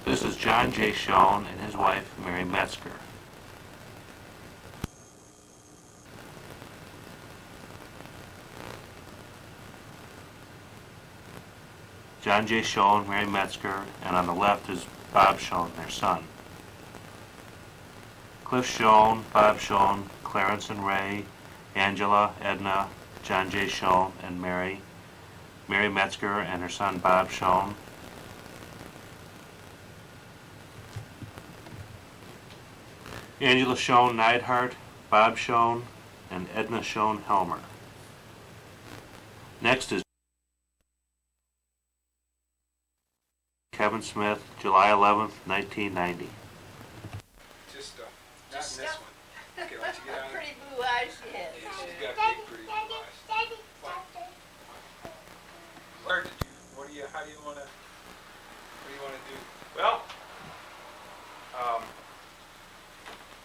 This is John J. Schoen and his wife, Mary Metzger. John J. Schoen, Mary Metzger, and on the left is Bob Schoen, their son. Cliff Schoen, Bob Schoen, Clarence and Ray, Angela, Edna, John J. Schoen, and Mary Metzger and her son Bob Schoen. Angela Schoen Neidhart, Bob Schoen, and Edna Schoen Helmer. Next is Kevin Smith, July 11th, 1990. Just not in this one. Okay, once you get out of Pretty blue eyes she has. yeah, she's got big, pretty blue eyes. Where did you? How do you want to? What do you want to do? Well,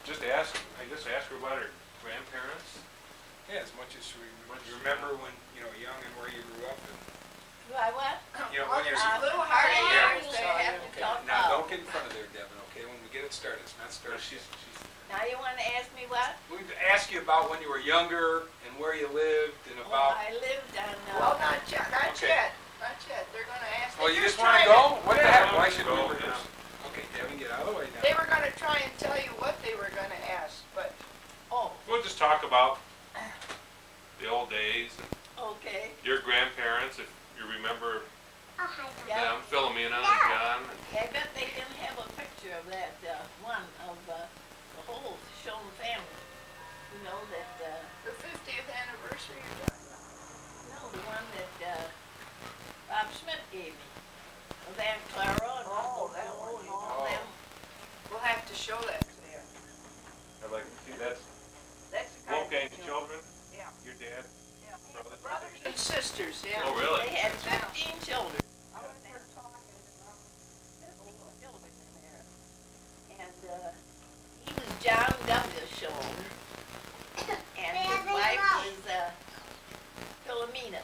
just ask her about her grandparents. Yeah, as much as you remember when young and where you grew up. And, Do I what? when you're Blue heart Yeah. ears I have to talk now, about. don't get in front of there, Devin. Okay, when we get it started, it's not started. Now you want to ask me what? We ask you about when you were younger and where you lived and Oh, about. I lived on. Well, not yet, not Okay. yet, not yet. They're gonna ask. Oh, they you were just want to trying go? What the heck? Why should we Go, rehearse? Okay, Devin, get out of the way now. They were gonna try and tell you what they were gonna ask, but Oh, We'll just talk about the old days and okay. your grandparents, if you remember Yeah. them, Philomena and John. I bet they didn't have a picture of that one of the whole Schoen family. You know that. the 50th anniversary you're talking about. No, the one that Bob Schmidt gave me. Of Aunt Clara and Oh, Uncle that Joe one. and all Oh. them. We'll have to show that to them. I'd like to see that's That's the kind of Wolfgang's thing. children, Yeah. your dad, Yeah. brothers. Brothers and sisters, yeah. Oh, really? They had 15 children. I was there talking about 15 children in there. And he was John W. Schoen. And his wife was Philomena.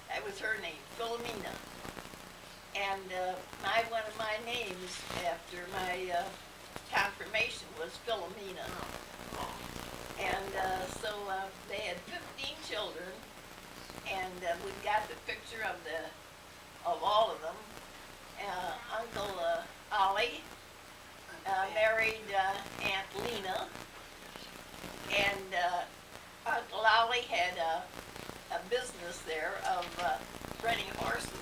That was her name, Philomena. And one of my names after my confirmation was Philomena. And so they had 15 children, and we got the picture of all of them. Uncle Ollie married Aunt Lena, and Uncle Ollie had a business there of renting horses,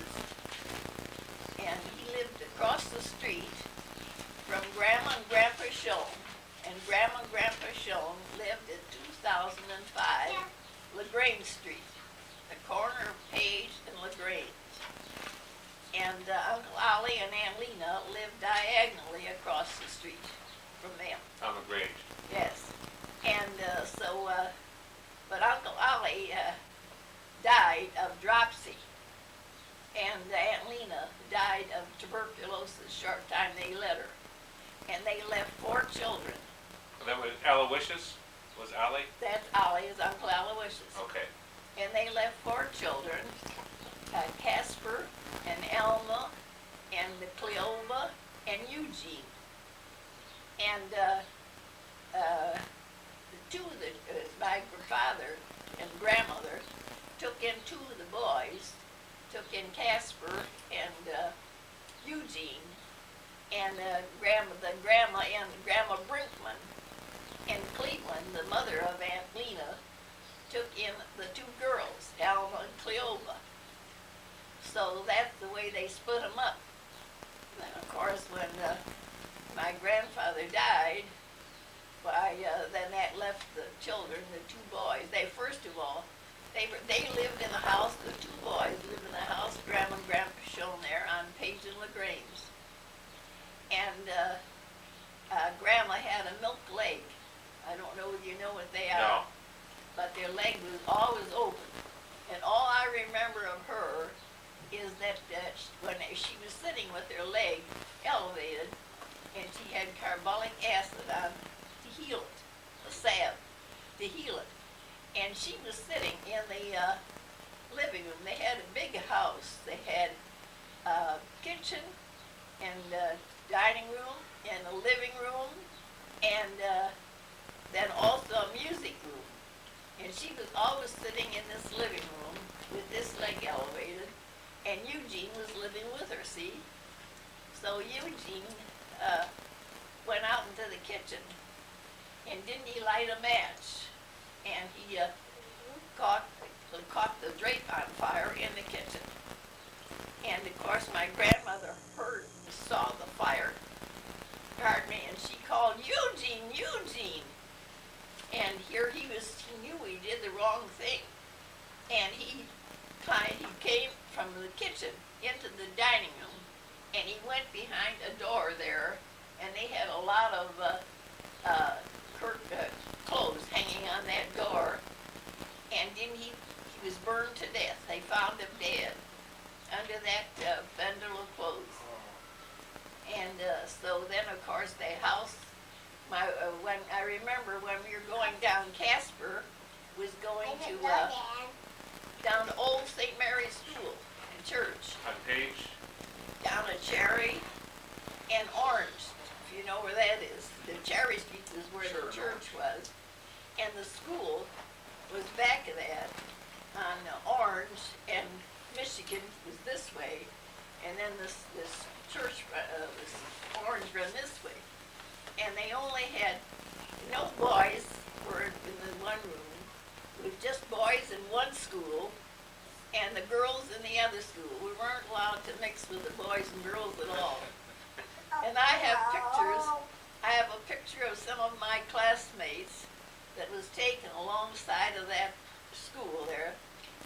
and he lived across the street from Grandma and Grandpa Schoen, and Grandma and Grandpa Schoen lived at 2005 LaGrange Street, the corner of Page and LaGrange. And Uncle Ollie and Aunt Lena lived diagonally across the street from them. On the Grange. Yes. And but Uncle Ollie died of dropsy, and Aunt Lena died of tuberculosis short time they let her. And they left 4 children. That was Aloysius? Was Ali? That's Ollie, is Uncle Aloysius. Okay. And they left 4 children, Casper and Elma and Cleova and Eugene. And my father and grandmother took in 2 of the boys, took in Casper and Eugene, and grandma and Grandma Brinkman in Cleveland, the mother of Aunt Lena, took in the 2 girls, Alma and Cleova. So that's the way they split them up. And of course, when my grandfather died, then that left the children, the 2 boys. They lived in the house. The 2 boys lived in the house. Grandma and Grandpa Schoen there on Page and LaGrange. And Grandma had a milk leg. I don't know if you know what they are. No. But their leg was always open. And all I remember of her is that when she was sitting with her leg elevated, and she had carbolic acid on to heal it, a salve to heal it. And she was sitting in the living room. They had a big house. They had a kitchen and the dining room, and the living room, and then also a music room. And she was always sitting in this living room with this leg elevated, and Eugene was living with her, see? So Eugene went out into the kitchen, and didn't he light a match? And he caught the drape on fire in the kitchen. And of course my grandmother heard and saw the fire, pardon me, and she called, Eugene, Eugene! And here he knew he did the wrong thing. And he came from the kitchen into the dining room, and he went behind a door there, and they had a lot of clothes hanging on that door, and then he was burned to death. They found him dead under that bundle of clothes. And so then, of course, the house, when I remember when we were going down Casper, was going to down to Old St. Mary's School and church, On Page, down to Cherry and Orange, if you know where that is. The Cherry Street is where the church was, and the school was back of that on Orange, and Michigan was this way, and then this church, this Orange run this way. And they only had, no boys were in the one room, it was just boys in one school, and the girls in the other school. We weren't allowed to mix with the boys and girls at all. And I have a picture of some of my classmates that was taken alongside of that school there.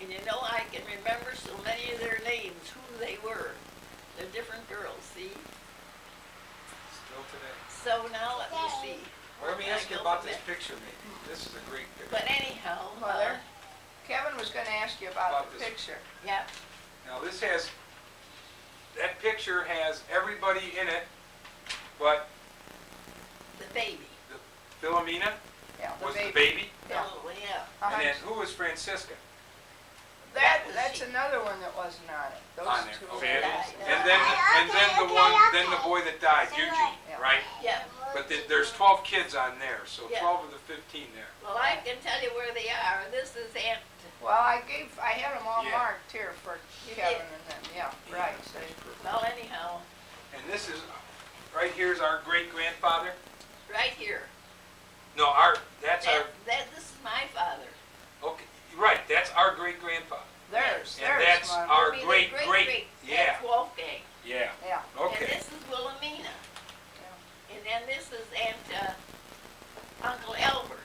And you know, I can remember so many of their names, who they were. They're different girls, see? Still today. So now let me see. Well, let me ask you about this picture, maybe. This is a great picture. But anyhow, Mother, Kevin was gonna ask you about About the this. picture. yeah, Now that picture has everybody in it, but the baby. Philomena Yeah, was the baby, Yeah. Oh, yeah. Uh-huh. and then who was Francisca? That's another one that wasn't on it. Those On there, two. okay. died. And then the boy that died, Eugene, Yeah. right? Yeah, But there's 12 kids on there, so Yeah. 12 of the 15 there. well, I can tell you where they are. This is Aunt, Well, I had them all Yeah. marked here for You Kevin did. and them, yeah, right. So, well, anyhow, And this is, right here's our great-grandfather. right here. No, that's our, This is my father. okay, right, that's our great-grandfather. there's And that's one. our Will be the great, yeah, That's Wolfgang. yeah, Yeah, And okay. this is Wilhelmina. And then this is Uncle Albert.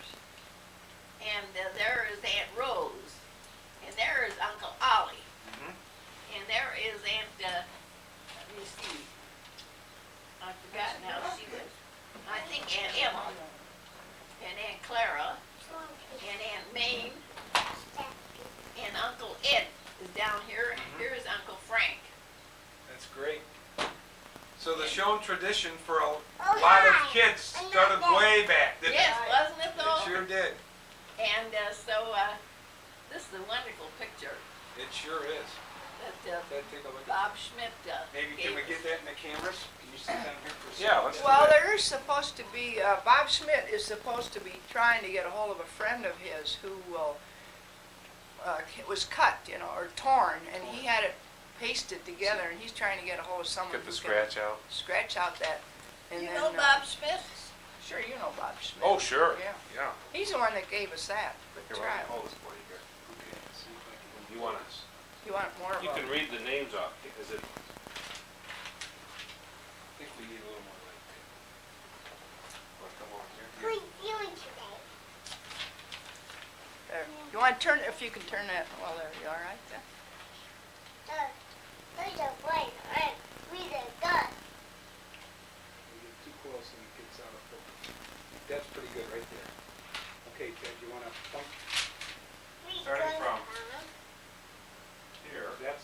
And there is Aunt Rose. And there is Uncle Ollie. Mhm. And there is let me see. I forgot now she was, I think Aunt Emma. And Aunt Clara. And Aunt Mame. And Uncle Ed is down here. And Mhm. here's Uncle Frank. That's great. So the Schoen tradition for a lot of kids started way back, didn't it? Yes, wasn't it though? It sure did. And this is a wonderful picture It sure is. that Take a look at Bob Schmidt Maybe gave can we us. get that in the cameras? Can you sit down here for a second? Yeah, let's do well, that. there is supposed to be, Bob Schmidt is supposed to be trying to get a hold of a friend of his who was cut, or torn, and he had it pasted together, and he's trying to get a hold of someone Get the who scratch out. can scratch out that. And You then, know Bob Schmidt? Sure, you know Bob Schmidt. Oh, sure. Yeah. Yeah. He's the one that gave us that, Here, the let me trial. hold this for you here. Okay, see if I can. You want You want more of you can them? read the names off. Is it? I think we need a little more light Well, come on here. There. You want to turn, if you can turn that, well, there, you all right there? We get too close and it gets out of focus. That's pretty good right there. Okay, Ted, you want to point? Starting from here. That's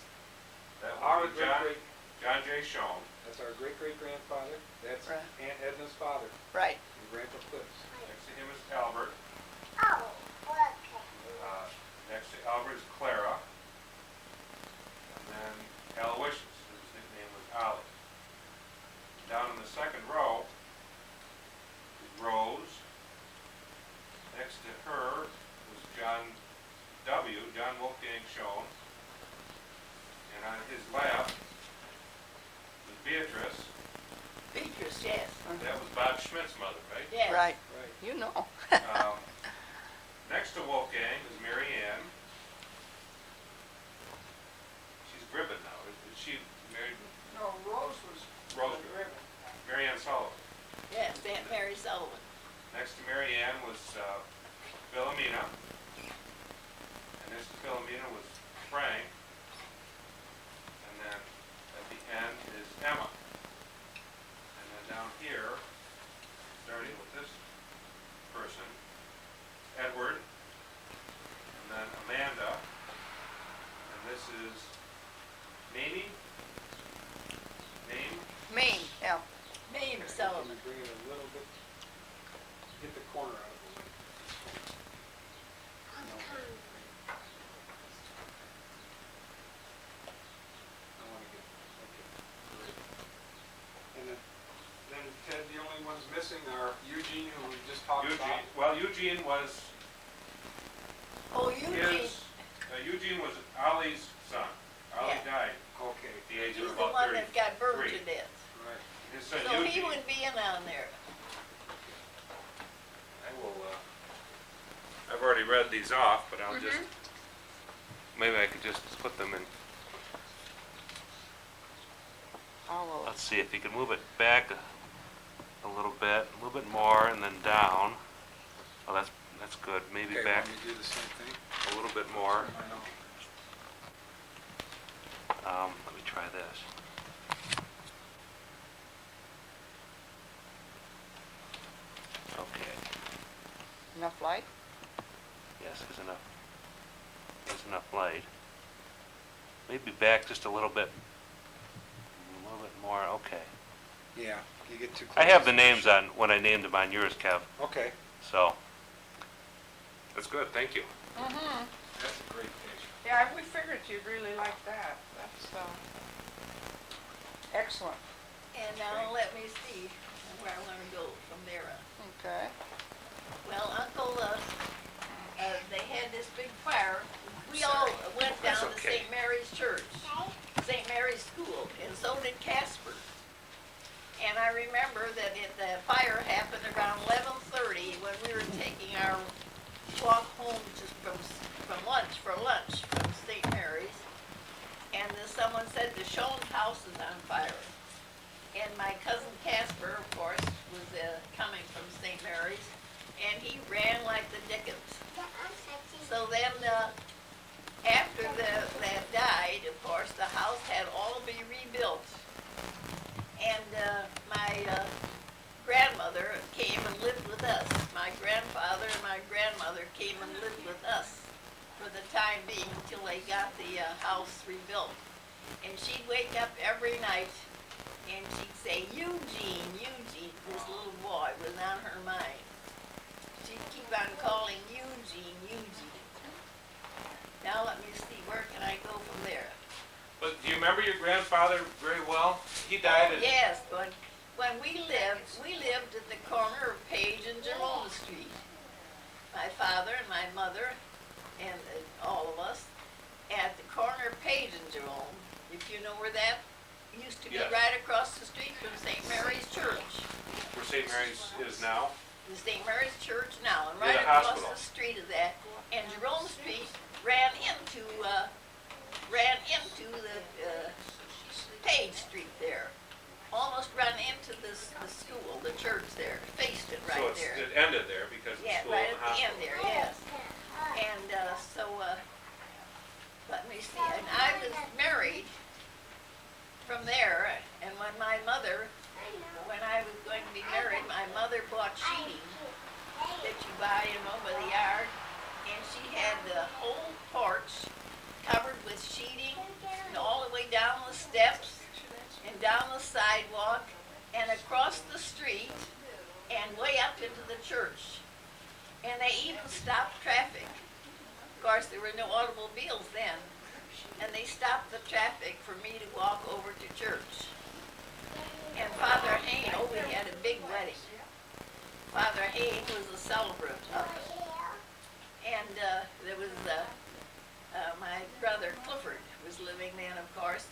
That our would be John, great, John J. Schoen. that's our great-great-grandfather. That's Right. Aunt Edna's father Right. and Grandpa Cliff's. Next to him is Albert. Next to Albert is Clara. And then Aloysius, whose nickname was Ollie. John Wolfgang Schoen. And on his left was Beatrice. Beatrice, yes. That was Bob Schmidt's mother, right? Yes. Right, you know. Next to Wolfgang is Mary Ann. She's Gribben now. Is she married? No, Rose was. Rose Gribben. Mary Ann Sullivan. Yes, Aunt Mary Sullivan. Next to Mary Ann was Philomena. And next to Philomena was Frank. And then at the end is Emma. And then down here, starting with this person, Edward. And then Amanda. And this is Mamie. Maine, yeah. Mame Sullivan. Bring it a little bit, get the corner out of the way. I want to get, okay, great. And then Ted, the only ones missing are Eugene, who we just talked about. Eugene was Oh, Eugene, Eugene was Ollie's son. Ollie Yeah. died Okay, at the age he's of the about one that got burned 33. to death. right. His son So he Eugene. wouldn't be in on there. I will, I've already read these off, but I'll just, maybe I could just put them in. Oh, Let's see if you can move it back a little bit more, and then down. Oh, that's good. Maybe Okay, back want me to do the same thing? a little bit more. I know. Let me try this. Okay. enough light? Yes, there's enough light. Maybe back just a little bit more. Okay. Yeah, you get too close. I have the names on when I named them on yours, Kev. Okay, So That's good, thank you. Mm-hmm. that's a great picture. Yeah, we figured you'd really like that. That's, excellent. And now let me see where I want to go from there on. Okay. Well, Uncle, they had this big fire. We all went down That's to okay. St. Mary's Church, St. Mary's School, and so did Casper. And I remember that the fire happened around 11:30 when we were taking our walk home just from lunch from St. Mary's. And then someone said the Schoen house is on fire. And my cousin Casper, of course, was coming from St. Mary's, and he ran like the dickens. So then, after that died, of course, the house had all to be rebuilt. And my grandmother came and lived with us. My grandfather and my grandmother came and lived with us for the time being until they got the house rebuilt. And she'd wake up every night and she'd say, Eugene, Eugene. This little boy was on her mind. She'd keep on calling Eugene, Eugene. Now let me see, where can I go from there? But do you remember your grandfather very well? He died at... Yes, but when we lived at the corner of Page and Jerome Street. My father and my mother and all of us at the corner of Page and Jerome, if you know where that used to be, Yes. right across the street from St. Mary's Church. Where St. Mary's is now? The St. Mary's Church now, and Near right the across hospital. the street of that, and Jerome Street ran into the Page Street there. Almost run into the school, the church there, faced it right So there. it ended there because of the Yeah, school right and the at the end hospital. there, yes. And let me see, and I was married from there, and when I was going to be married, my mother bought sheeting that you buy, by the yard, and she had the whole porch covered with sheeting, and all the way down the steps, and down the sidewalk, and across the street, and way up into the church. And they even stopped traffic. Of course, there were no automobiles then. And they stopped the traffic for me to walk over to church. And Father Hayne, we had a big wedding. Father Hayne was a celebrant of it. And And there was my brother Clifford was living then, of course,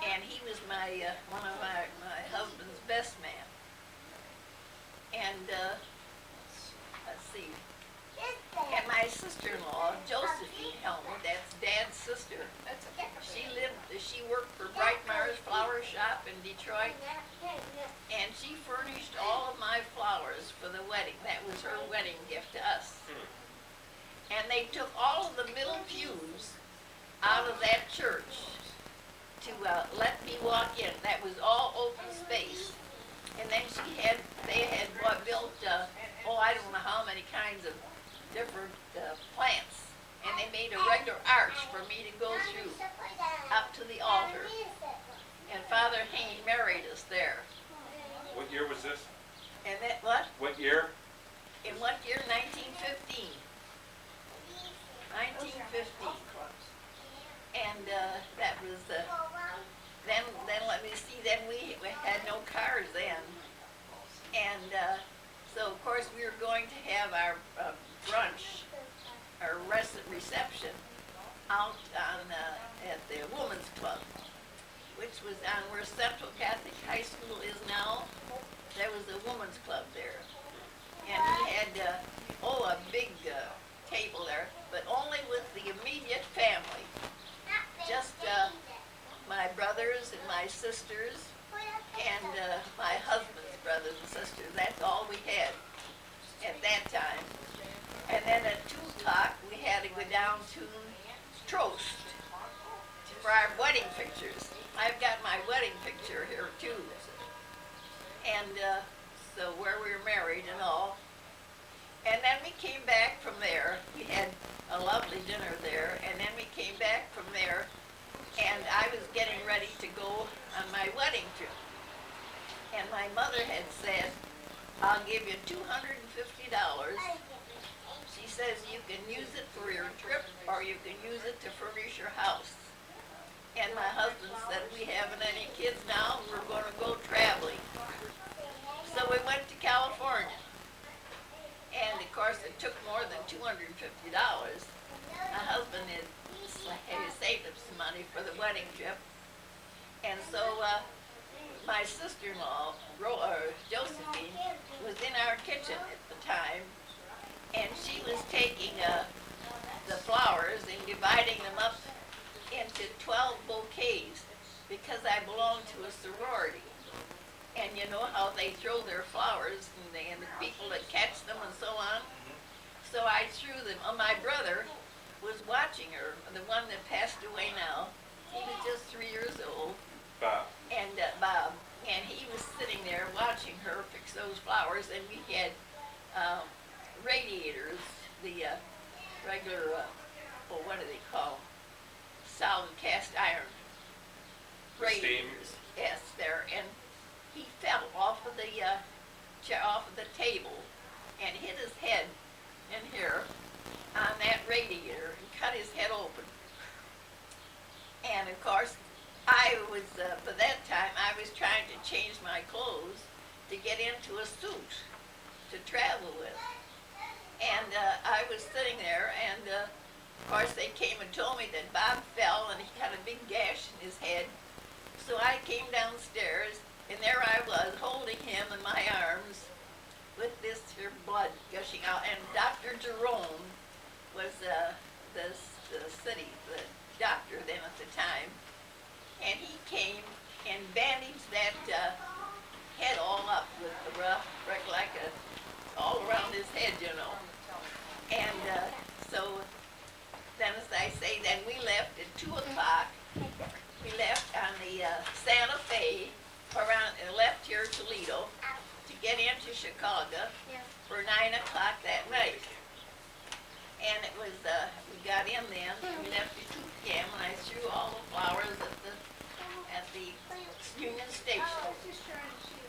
and he was my one of my husband's best man. And let's see. And my sister-in-law, Josephine Helmer, that's Dad's sister. She worked for Bright Myers Flower Shop in Detroit, and she furnished all of my flowers for the wedding. That was her wedding gift to us. And they took all of the middle pews out of that church to let me walk in. That was all open space. And then they had built, I don't know how many kinds of different plants. And they made a regular arch for me to go through up to the altar. And Father Hayne married us there. What year was this? And that, what? What year? In what year? 1915. 1915. And that was, then let me see, then we had no cars then. And so of course we were going to have our brunch, our reception out on, at the Women's Club, which was on where Central Catholic High School is now. There was a women's club there. And we had, a big table there, but only with the immediate family. Just my brothers and my sisters and my husband's brothers and sisters. That's all we had at that time. And then at 2 o'clock we had to go down to Trost for our wedding pictures. I've got my wedding picture here too. And so where we were married and all. And then we came back from there. We had a lovely dinner there, and then we came back from there, and I was getting ready to go on my wedding trip. And my mother had said, I'll give you $250. She says you can use it for your trip, or you can use it to furnish your house. And my husband said, we haven't any kids now, we're going to go traveling. So we went to California. And of course it took more than $250. My husband had saved up some money for the wedding trip. And so my sister-in-law, Josephine, was in our kitchen at the time. And she was taking the flowers and dividing them up into 12 bouquets because I belonged to a sorority. And you know how they throw their flowers and the people that catch them and so on. So I threw them. My brother was watching her, the one that passed away now. He was just 3 years old. Bob. And Bob. And he was sitting there watching her fix those flowers. And we had radiators, the regular, what do they call them? Solid cast iron radiators. Yes, there. And he fell off of the chair, off of the table, and hit his head in here on that radiator and cut his head open. And of course, I was by that time I was trying to change my clothes to get into a suit to travel with. And I was sitting there, and of course they came and told me that Bob fell and he had a big gash in his head. So I came downstairs. And there I was, holding him in my arms with this here blood gushing out. And Dr. Jerome was the doctor then at the time. And he came and bandaged that head all up with the rough, like all around his head, you know. And so then, as I say, then we left at 2 o'clock. We left on the Santa Fe. Left here Toledo to get into Chicago for 9 o'clock that night. And it was, we got in then, and we left at 2 p.m. and I threw all the flowers at the Union Station.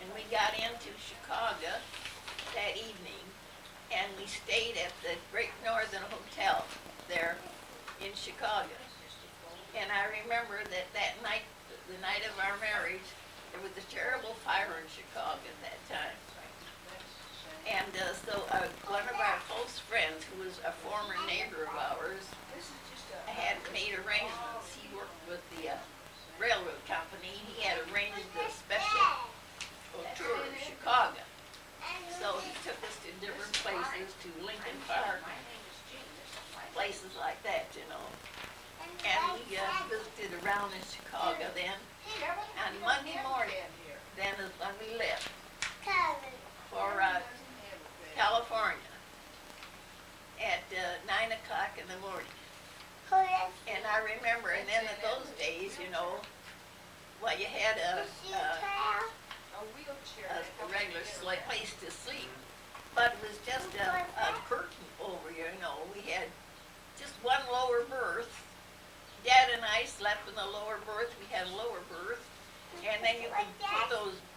And we got into Chicago that evening, and we stayed at the Great Northern Hotel there in Chicago. And I remember that night, the night of our marriage, there was a terrible fire in Chicago at that time. And so one of our close friends, who was a former neighbor around in Chicago then. On Monday morning, then is when we left for California at 9 o'clock in the morning. And I remember, and then in those days, you know, well, you had a regular place to sleep, but it was just a curtain over you know. We had just one lower berth. Dad and I slept in the lower berth. We had a lower berth, and then you could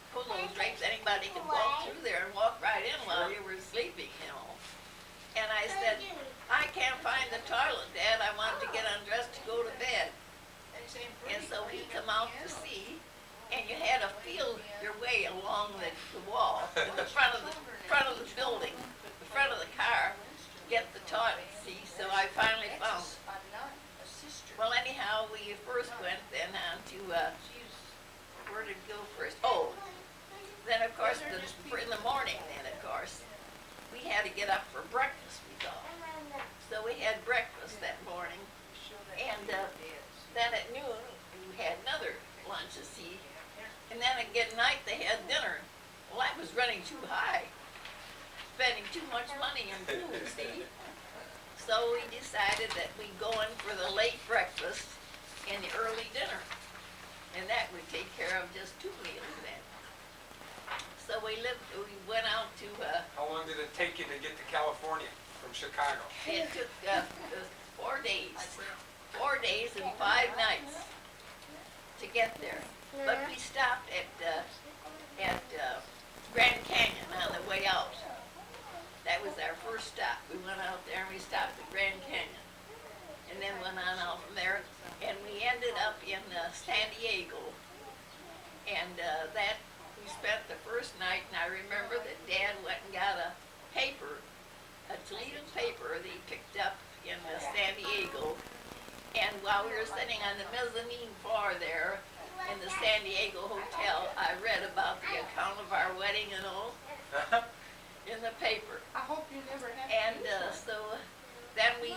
pull those drapes. Anybody could walk through there and walk right in while you were sleeping, you know. And I said, I can't find the toilet, Dad. I want to get undressed to go to bed. And so he come out to see, and you had to feel your way along the wall in the front of the building, the front of the car, get the toilet. See, so I finally found it. Well, anyhow, we first went then on to where did we go first? Oh, then of course in the morning. Then of course we had to get up for breakfast. We thought. So we had breakfast that morning, and then at noon we had another lunch to see, and then at night they had dinner. Well, I was running too high, spending too much money in food, see. So we decided that we'd go in for the late breakfast and the early dinner, and that would take care of just 2 meals then. So we went out to. How long did it take you to get to California from Chicago? It took 4 days. 4 days and 5 nights to get there. But we stopped at Grand Canyon on the way out. That was our first stop. We went out there and we stopped at Grand Canyon. And then went on out from there. And we ended up in San Diego. And that we spent the first night, and I remember that Dad went and got a paper, a Toledo paper that he picked up in San Diego. And while we were sitting on the mezzanine floor there in the San Diego Hotel, I read about the account of our wedding and all in the paper. I hope you never have. And so then we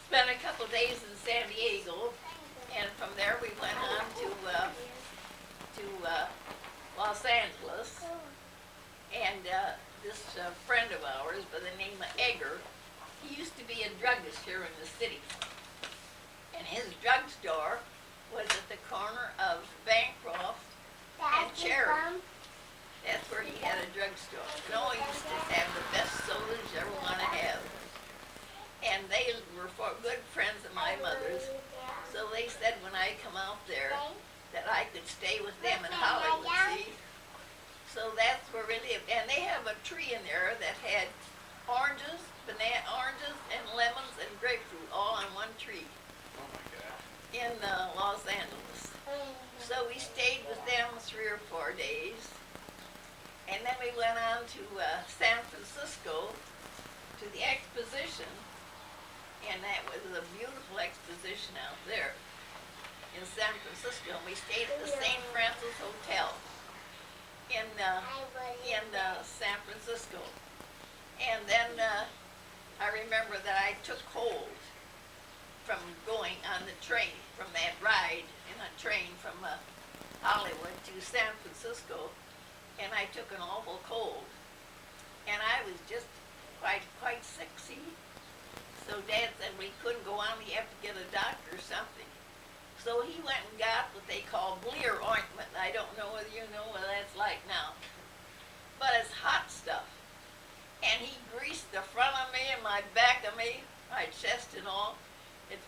spent a couple days in San Diego, and from there we went on to Los Angeles. And this friend of ours by the name of Egger, he used to be a druggist here in the city. And his drugstore was at the corner of Bancroft and Cherry. That's where he had a drugstore. Noah used to have the best sodas you ever want to have. And they were good friends of my mother's. So they said when I come out there that I could stay with them in Hollywood, see? So that's where we lived. And they have a tree in there that had oranges and lemons and grapefruit all on one tree in Los Angeles. So we stayed with them 3 or 4 days. And then we went on to San Francisco to the exposition, and that was a beautiful exposition out there in San Francisco. And we stayed at the St. Francis Hotel in San Francisco. And then I remember that I took hold from going on the train, from that ride in a train from Hollywood to San Francisco. And I took an awful cold, and I was just quite sick, see? So Dad said we couldn't go on, we have to get a doctor or something. So he went and got what they call Bleer ointment. I don't know whether you know what that's like now, but it's hot stuff. And he greased the front of me and my back of me, my chest and all.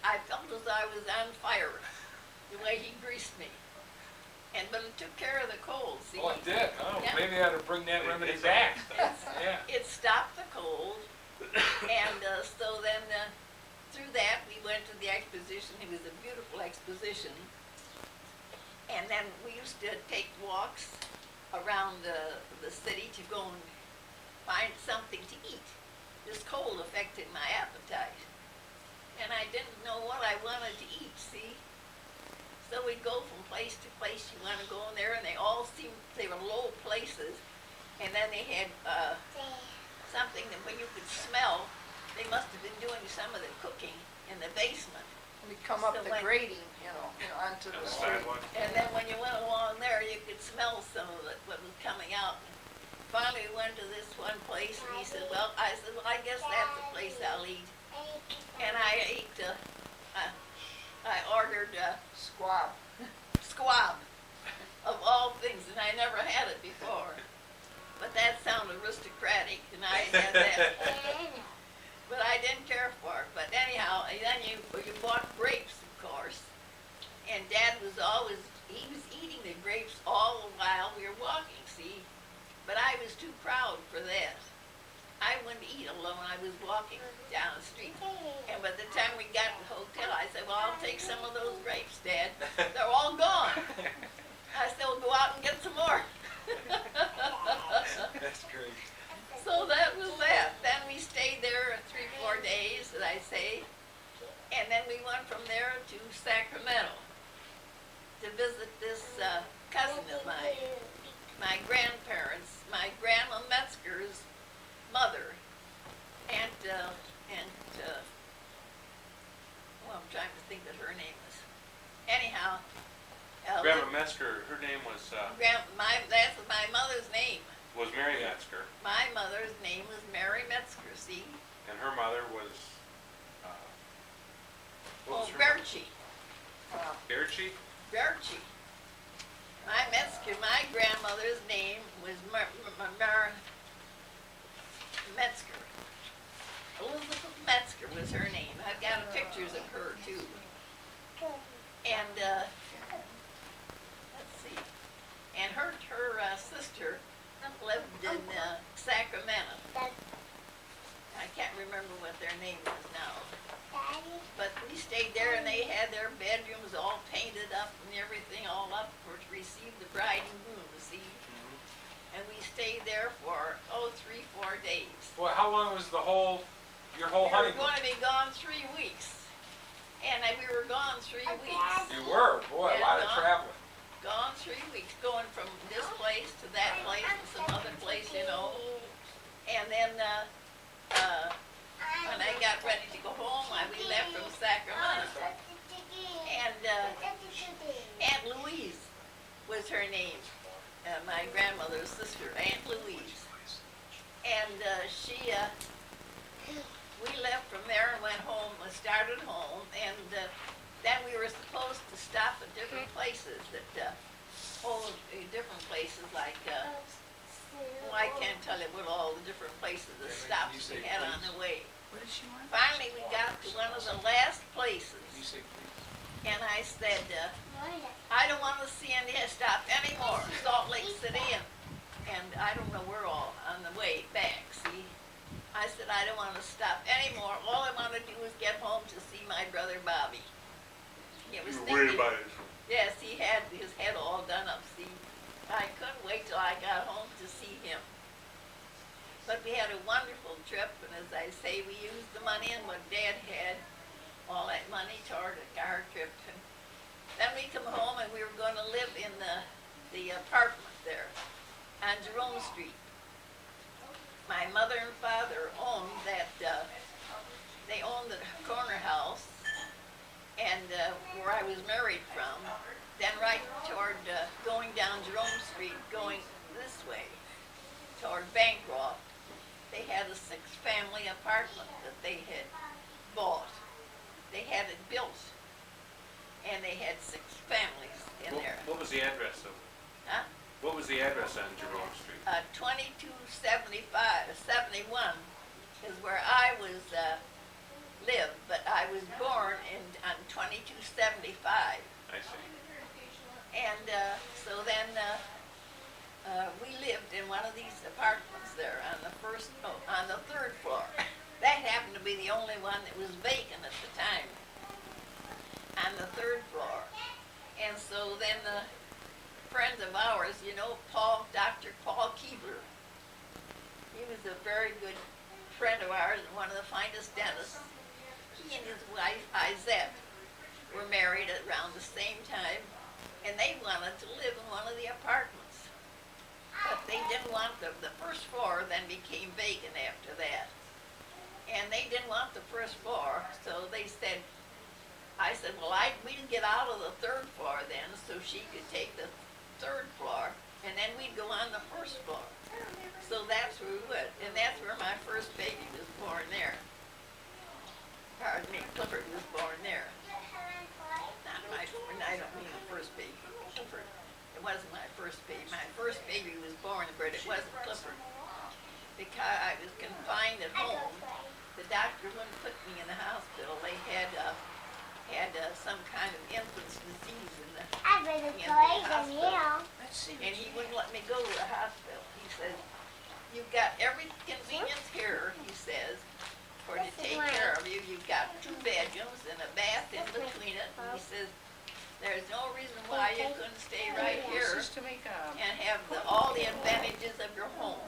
I felt as I was on fire, the way he greased me. But it took care of the cold, see? Oh, it did? Oh, Yeah. maybe I ought to bring that remedy back. Yeah. It stopped the cold, and so then through that we went to the exposition. It was a beautiful exposition. And then we used to take walks around the city to go and find something to eat. This cold affected my appetite. And I didn't know what I wanted to eat, see? So we'd go from place to place. You want to go in there, and they all seemed, they were low places. And then they had something that when you could smell, they must have been doing some of the cooking in the basement. We come up So the when- grading, onto And the the street. sidewalk. And then when you went along there, you could smell some of it, what was coming out. Finally, we went to this one place, and he said, well, I said, well, I guess that's the place I'll eat. And I ate, I ordered Squab. squab, of all things, and I never had it before. But that sounded aristocratic, and I had that. But I didn't care for it. But anyhow, and then you bought grapes, of course. And Dad was always, he was eating the grapes all the while we were walking, see? But I was too proud for that. I wouldn't eat alone. I was walking down the street. And by the time we got to the hotel, I said, well, I'll take some of those grapes, Dad. They're all gone. I said, well, go out and get some more. That's great. So that was that. Then we stayed there 3-4 days, as I say. And then we went from there to Sacramento to visit this cousin of mine. My grandparents, my Grandma Metzger's mother, and well, I'm trying to think what her name was. Anyhow, Grandma Metzger, her name was that's my mother's name. Mary Metzger, My mother's name was Mary Metzger, see? and her mother was, what was Oh, her mother? Berchi. Berchi? Berchi. My grandmother's name was Metzger. Elizabeth Metzger was her name. I've got pictures of her too. And let's see. And her sister lived in Sacramento. I can't remember what their name is now. But we stayed there, and they had their bedrooms all painted up and everything all up for to receive the bride and groom, see? And we stayed there for 3-4 days. Boy, how long was your whole We were honeymoon? going to be gone 3 weeks, and we were gone 3 weeks. You were, boy, a lot of traveling. Gone 3 weeks, going from this place to that place and some other place, And then when I got ready to go home, we left from Sacramento. And Aunt Louise was her name, my grandmother's sister, Aunt Louise. And we left from there and went home, started home, and then we were supposed to stop at different places different places like, well, I can't tell you what all the different places, the stops we had on the way. What does she want? Finally, we got to one of the last places, You say please. and I said, I don't want to see any stop anymore, Salt Lake City, and I don't know where all, on the way back, see? I said, I don't want to stop anymore, all I want to do is get home to see my brother Bobby. He was thinking, it. yes, he had his head all done up, see? I couldn't wait till I got home to see him. But we had a wonderful trip, and as I say, we used the money and what Dad had, all that money toward our trip. And then we come home, and we were going to live in the apartment there on Jerome Street. My mother and father owned that, they owned the corner house, and where I was married from. Then right toward going down Jerome Street, going this way, toward Bancroft, they had a 6-family apartment that they had bought. They had it built, and they had 6 families in there. What was the address of, Huh? what was the address on Jerome Street? 71 is where I was lived, but I was born on 2275. I see. And so then we lived in one of these apartments there on the 3rd floor. That happened to be the only one that was vacant at the time, on the 3rd floor. And so then friends of ours, Dr. Paul Keebler, he was a very good friend of ours and one of the finest dentists. He and his wife, Izette, were married around the same time. And they wanted to live in one of the apartments. But they didn't want the first floor then became vacant after that. And they didn't want the first floor, so they said, I said, well, we'd get out of the third floor then, so she could take the third floor, and then we'd go on the first floor. So that's where we would, and that's where my first baby was born there. Pardon me, Clifford was born there. Not my, I don't mean the first baby, Clifford. It wasn't my first baby. My first baby was born, but it wasn't Clifford. Because I was confined at home, the doctor wouldn't put me in the hospital. They had some kind of infant's disease in the hospital. Let's see. And he wouldn't let me go to the hospital. He says, you've got every convenience here, he says, for to take care of you. You've got 2 bedrooms and a bath in between it. And he says, there's no reason why you couldn't stay right here This is to make and have all the advantages of your home.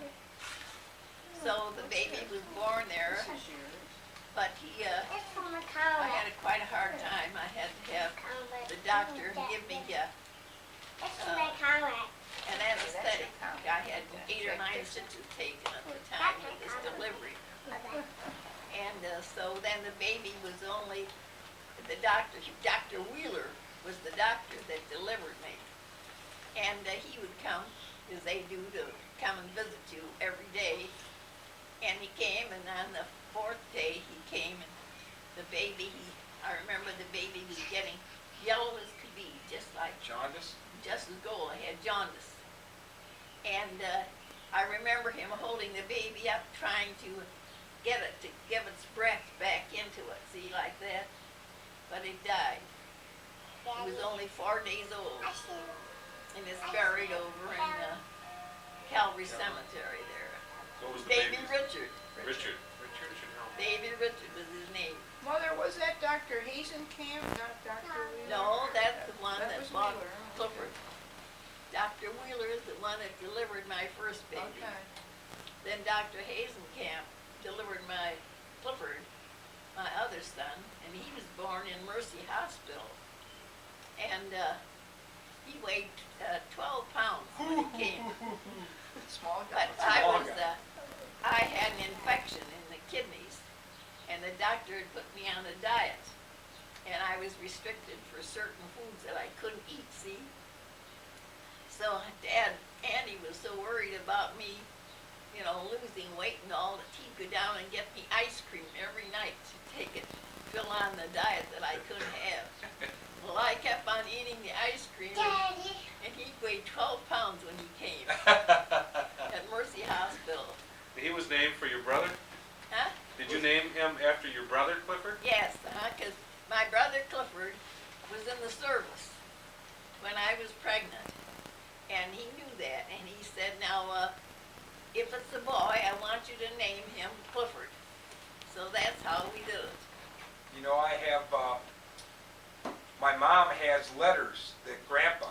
So the baby was born there, this is yours. but I had quite a hard time. I had to have the doctor give me an anesthetic. I had 8 or 9 stitches taken at the time of this delivery. And so then the baby was only, Dr. Wheeler was the doctor that delivered me. And he would come, as they do, to come and visit you every day. And he came, and on the 4th day he came, and the baby, I remember the baby was getting yellow as could be, just like Jaundice? just as gold. I had jaundice. And I remember him holding the baby up, trying to get it to give its breath back into it, see, like that. But it died. He was only 4 days old, and is buried over in Calvary Cemetery there. What was the Baby baby's? Richard. Richard. Baby Richard was his name. Mother, was that Dr. Hazenkamp, not Dr. Wheeler? No, that's the one That that was bought Wheeler. Clifford. Dr. Wheeler is the one that delivered my first baby. Okay. Then Dr. Hazenkamp delivered my Clifford, my other son, and he was born in Mercy Hospital. And he weighed 12 pounds when he came. Small guy. But I had an infection in the kidneys, and the doctor had put me on a diet, and I was restricted for certain foods that I couldn't eat, see? So Andy was so worried about me, you know, losing weight and all, that he'd go down and get me ice cream every night to take it, fill on the diet that I couldn't have. Well, I kept on eating the ice cream, and he weighed 12 pounds when he came at Mercy Hospital. He was named for your brother? Huh? Did you name him after your brother, Clifford? Yes, because my brother Clifford was in the service when I was pregnant, and he knew that, and he said, now, if it's a boy, I want you to name him Clifford. So that's how we did it. You know, I have, my mom has letters that Grandpa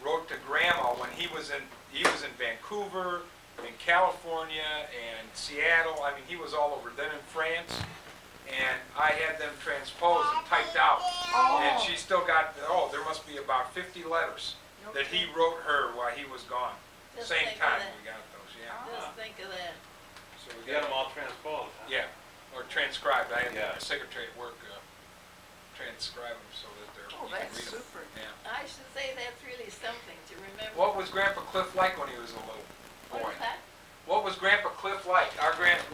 wrote to Grandma when he was in Vancouver, in California, and Seattle. I mean, he was all over. Then in France, and I had them transposed and typed out. And she still got, there must be about 50 letters that he wrote her while he was gone. Just Same think of time that. we got those, yeah. Just think of that. So we You got them all transposed, huh? Yeah, or transcribed. I had Yeah. a secretary at work transcribe them so that they're, Oh, you can that's read them. super. Yeah. I should say that's really something to remember. What was Grandpa Cliff like when he was a little What boy? is that? What was Grandpa Cliff like?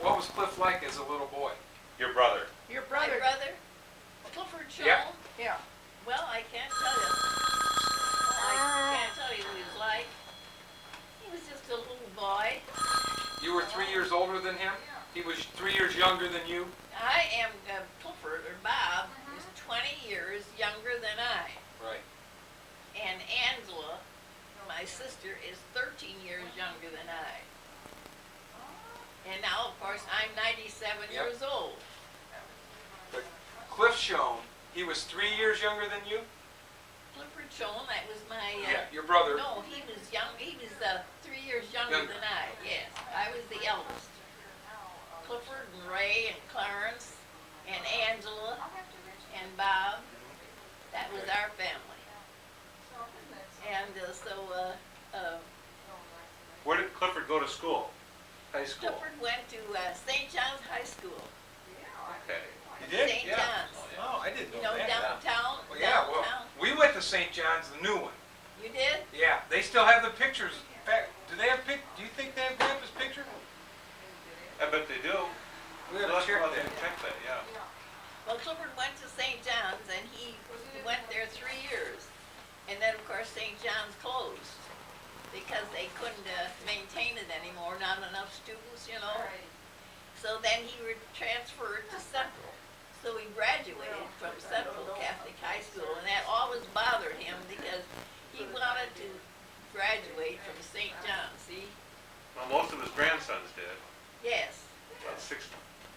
What was Cliff like as a little boy? Your brother. Your My brother. brother, Clifford Schoen. Yeah. Yeah. Well, I can't tell you. I can't tell you what he was like. He was just a little boy. You were 3 years older than him? He was 3 years younger than you? I am, Clifford, or Bob, is 20 years younger than I. Right. And Angela, my sister, is 13 years younger than I. And now, of course, I'm 97 Yep. years old. But Cliff Schoen, he was 3 years younger than you? Clifford Schoen, that was my... Yeah, your brother. No, he was young. He was 3 years younger Younger. than I. Yes, I was the eldest. Clifford and Ray and Clarence and Angela and Bob. That was our family. And Where did Clifford go to school? High school. Clifford went to St. John's High School. Okay. You did? St. Yeah. John's. Oh, yeah. Oh, I didn't You know know, that. downtown, Well, yeah, well, downtown. we went to St. John's, the new one. You did? Yeah, they still have the pictures. In fact, do they have do you think they have Grandpa's picture? I bet they do. We gotta We'll have to check go out there that. and check that, yeah. Well, Clifford went to St. John's and he went there 3 years. And then, of course, St. John's closed because they couldn't maintain it anymore, not enough students, you know. So then he transferred to Central. So he graduated from Central Catholic High School, and that always bothered him because he wanted to graduate from St. John's, see? Well, most of his grandsons did. Yes.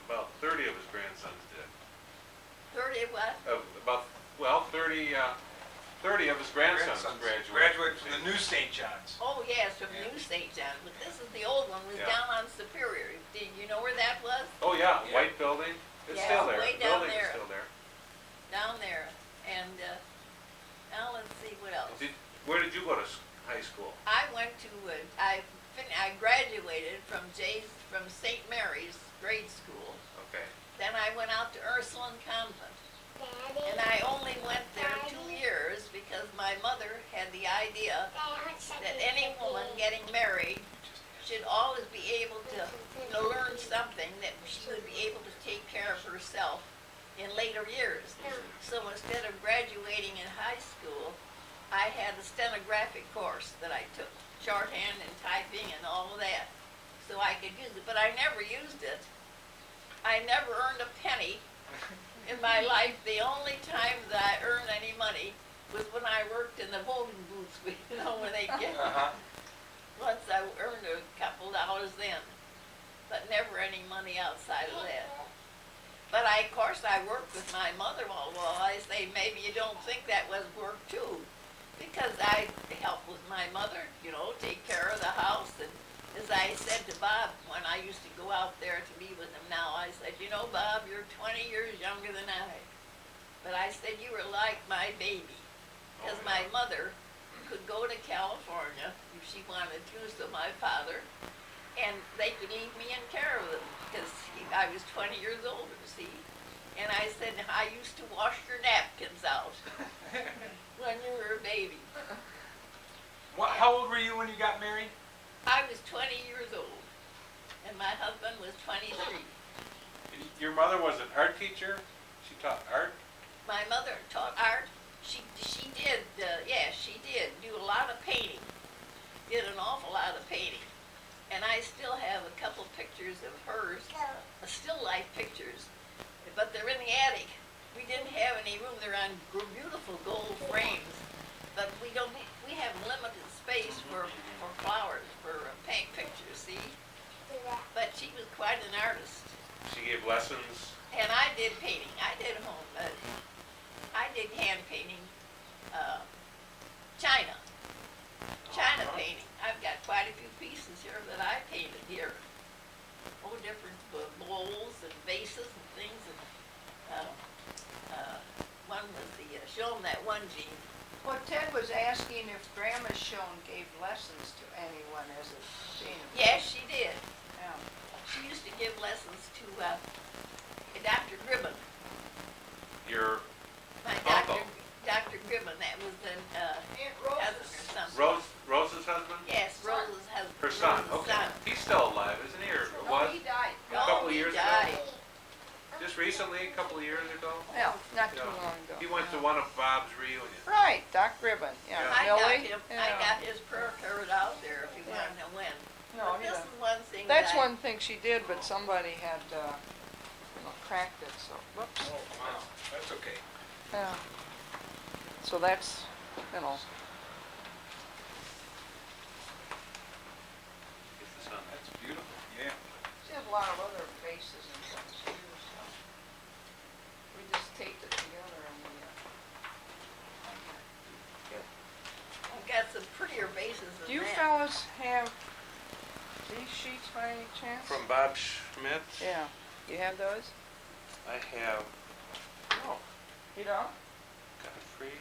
About 30 of his grandsons did. 30 what? Well, 30 of his grandsons graduated. Graduated from the new St. John's. Oh, yes, from New St. John's, but this is the old one, was Yeah. down on Superior. Did you know where that was? Oh, yeah, Yeah. white building. It's Yeah, still there. way The down building is there. still there. Down there. And now let's see what else. Where did you go to high school? I went to, I graduated from St. Mary's grade school. Okay. Then I went out to Ursuline Convent. And I only went there 2 years because my mother had the idea that any woman getting married should always be able to learn something that she would be able to take care of herself in later years. So instead of graduating in high school, I had a stenographic course that I took, shorthand and typing and all of that, so I could use it. But I never used it. I never earned a penny in my life. The only time that I earned any money was when I worked in the voting booths, you know, when they get, Uh-huh. once I earned a couple dollars then, but never any money outside of that. But of course, I worked with my mother while I say, maybe you don't think that was work too, because I helped with my mother, you know, take care of the house. And as I said to Bob, when I used to go out there to be with him now, I said, you know, Bob, you're 20 years younger than I. But I said, you were like my baby, because my mother could go to California if she wanted to, so my father, and they could leave me in care of them, because I was 20 years older, see? And I said, I used to wash your napkins out when you were a baby. How old were you when you got married? I was 20 years old, and my husband was 23. Your mother was an art teacher? She taught art? My mother taught art. She did, she did do a lot of painting. Did an awful lot of painting. And I still have a couple pictures of hers, still life pictures, but they're in the attic. We didn't have any room. They're on beautiful gold frames, but we have limited space for flowers, for paint pictures, see? But she was quite an artist. She gave lessons? And I did painting. I did I did hand painting, China painting. I've got quite a few pieces here that I painted here. All different bowls and vases and things. And one was show them that one, Jean. Well, Ted was asking if Grandma Schoen gave lessons to anyone as a teen. Yes, she did. Yeah. She used to give lessons to Dr. Gribben. Your My uncle? Dr. Gribben, that was the Aunt cousin Rose's. or something. Rose's husband? Yes, Rose's husband. Her son, Rose's okay. son. He's still alive, isn't he, or No, was? he died. A couple Oh, he years ago? died. Just recently, a couple of years ago? Yeah, not too Yeah. long ago. He went to one of Bob's reunions. Right, Doc Gribben, Yeah. yeah. I got Millie? him, I Yeah. got his prayer card out there if you Yeah. wanted to win. No, But he this doesn't. is one thing That's that one thing she did, but somebody had, cracked it, so, whoops. Oh, wow, that's okay. Yeah. So that's, you know, He's the son. That's beautiful, yeah. she has a lot of other faces and things too, so. We just taped it together and I've got some prettier vases Do than you that. fellas have these sheets by any chance? From Bob Schmidt? Yeah, you have those? I have, oh, You don't? Godfrey.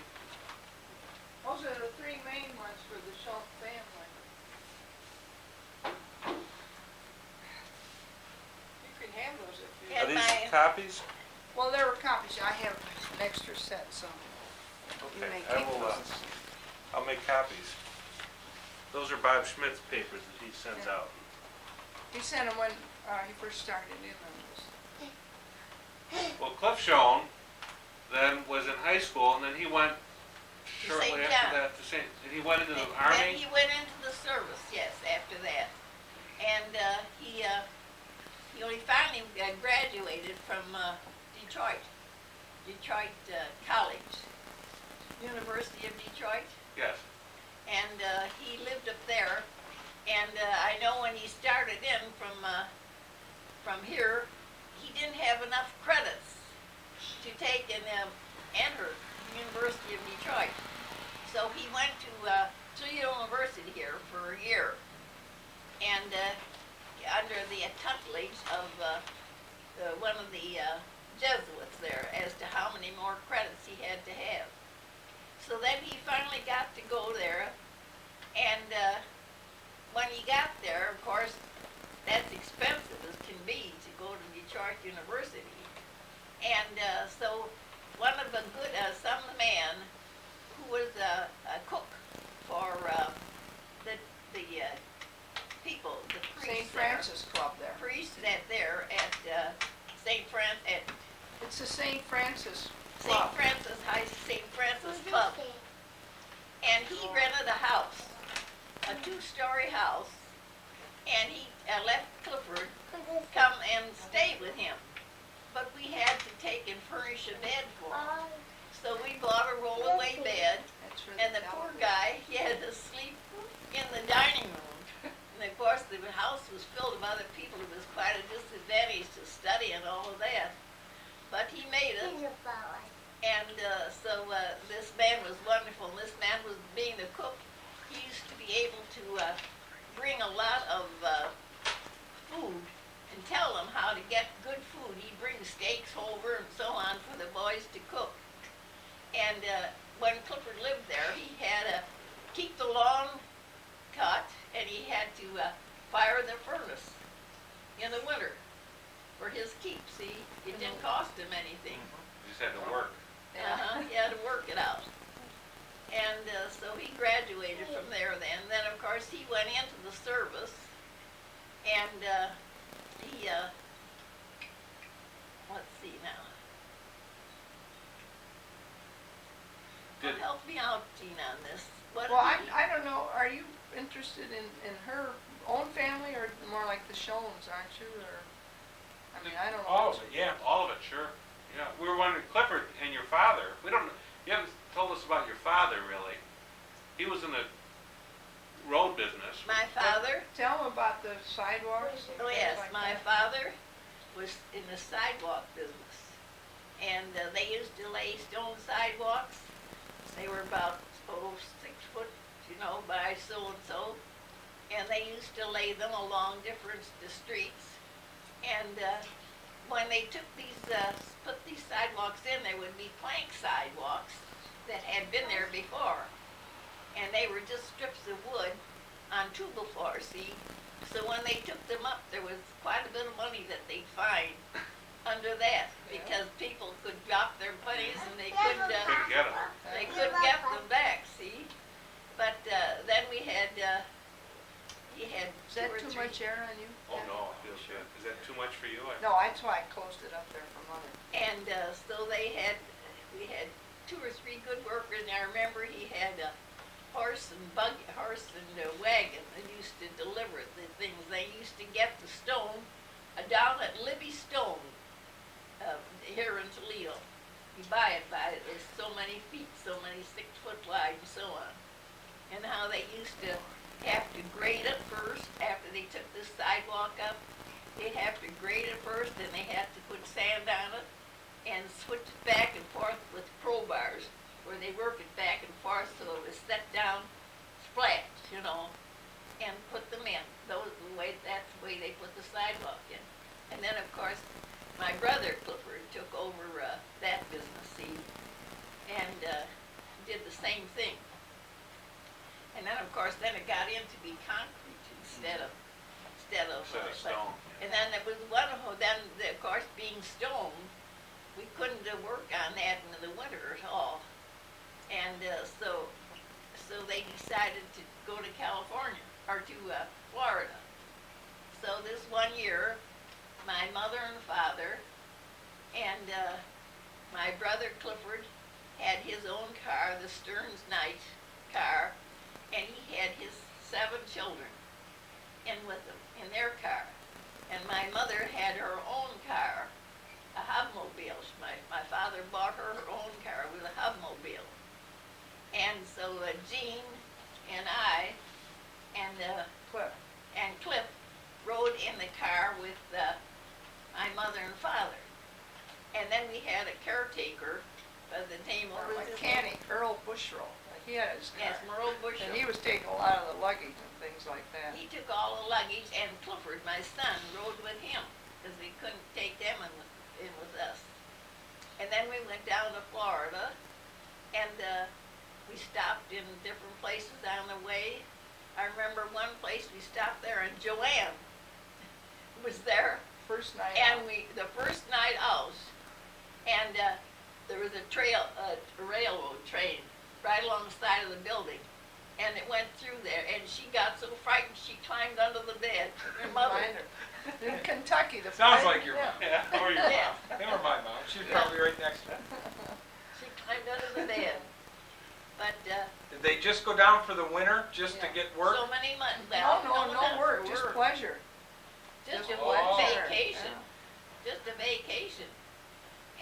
Those are the three main ones for the Schultz family. You can have those if you. Yeah. Are these my- copies? Well, there were copies, I have an extra set, so you may I keep will, those. I'll make copies. Those are Bob Schmidt's papers that he sends Yeah. out. He sent them when he first started in on this. Well, Cliff Schoen then was in high school, and then he went shortly St. after John. that to St. And he went into the Then army. he went into the service, yes, after that. And he only finally graduated from Detroit College, University of Detroit. Yes. And he lived up there. And I know when he started in from here, he didn't have enough credits to take and enter the University of Detroit. So he went to university here for a year, and under the tutelage of one of the Jesuits there as to how many more credits he had to have. So then he finally got to go there, and when he got there, of course, that's expensive as can be to go to Detroit University. And so one of the good, some man who was a cook for the people, the St. priests Francis Club there. priests there at St. It's the St. Francis St. Club. Francis Club. And he rented a house, a 2-story house, and he left Clifford come and stay with him. But we had to take and furnish a bed for him. So we bought a roll-away bed, That's for and the poor guy, he had to sleep in the dining room. And of course, the house was filled with other people. It was quite a disadvantage to study and all of that. But he made it. And so this man was wonderful. And this man was being a cook. He used to be able to bring a lot of food and tell them how to get good food. He'd bring steaks over and so on for the boys to cook. And when Clifford lived there, he had to keep the lawn cut, and he had to fire the furnace in the winter for his keep. See, it didn't cost him anything. You just had to work. He had to work it out. And so he graduated from there then. Then, of course, he went into the service, and he, let's see now. Help me out, Gina, on this. What Well, did he- I don't know, are you interested in her own family or more like the Schoens, aren't you, or? I mean, I don't know. All of it, yeah. All of it, sure. Yeah, we were wondering, Clifford and your father. We don't. You haven't told us about your father, really. He was in the road business. My father, Tell them about the sidewalks. and oh things yes, like my that. father was in the sidewalk business. And they used to lay stone sidewalks. They were about, 6 foot, by so-and-so. And they used to lay them along the streets. And when they took put these sidewalks in, there would be plank sidewalks that had been there before. And they were just strips of wood on two-by-four, see? So when they took them up, there was quite a bit of money that they'd find under that, because people could drop their pennies and they couldn't Couldn't get him. get them back, see? But then he had Is two that or too three. much air on you? Oh no, it feels good. Is that too much for you? No, that's why I closed it up there for Mother. And so we had 2 or 3 good workers, and I remember he had a horse and wagon that used to deliver the things. They used to get the stone down at Libby Stone here in Toledo. You buy it by there's so many feet, so many 6 foot wide, and so on. And how they used to have to grade it first after they took the sidewalk up. They'd have to grade it first, and they had to put sand on it and switch it back and forth with crowbars, where they work it back and forth so it was set down flat, and put them in. That's the way they put the sidewalk in. And then, of course, my brother Clifford took over that business, see, and did the same thing. And then, of course, it got in to be concrete instead of Instead of stone. And then there was one of them, of course, being stone, we couldn't work on that in the winter at all. And so they decided to go to California, or to Florida. So this one year, my mother and father and my brother Clifford had his own car, the Stearns Knight car, and he had his 7 children in with him, in their car. And my mother had her own car, a hobmobile. My father bought her own car with a hobmobile. And so Jean and I and Cliff rode in the car with my mother and father. And then we had a caretaker by the name of Mechanic Earl Bushrow. He had his car. Yes, Merle Bush. And he was taking a lot of the luggage and things like that. He took all the luggage, and Clifford, my son, rode with him, because we couldn't take them in with us. And then we went down to Florida, and we stopped in different places on the way. I remember one place we stopped there, and Joanne was there. First night And out. the first night out, and there was a railroad train right along the side of the building, and it went through there, and she got so frightened she climbed under the bed. Her mother. In Kentucky, the Sounds flight- like your yeah. mom. Yeah, or your Yeah. mom. They were my mom. She was probably right next to me. She climbed under the bed. But Did they just go down for the winter, just to Yeah. get work? so many months. No, Well, no not work, for just work. pleasure. Just a just pleasure. vacation. Just a vacation.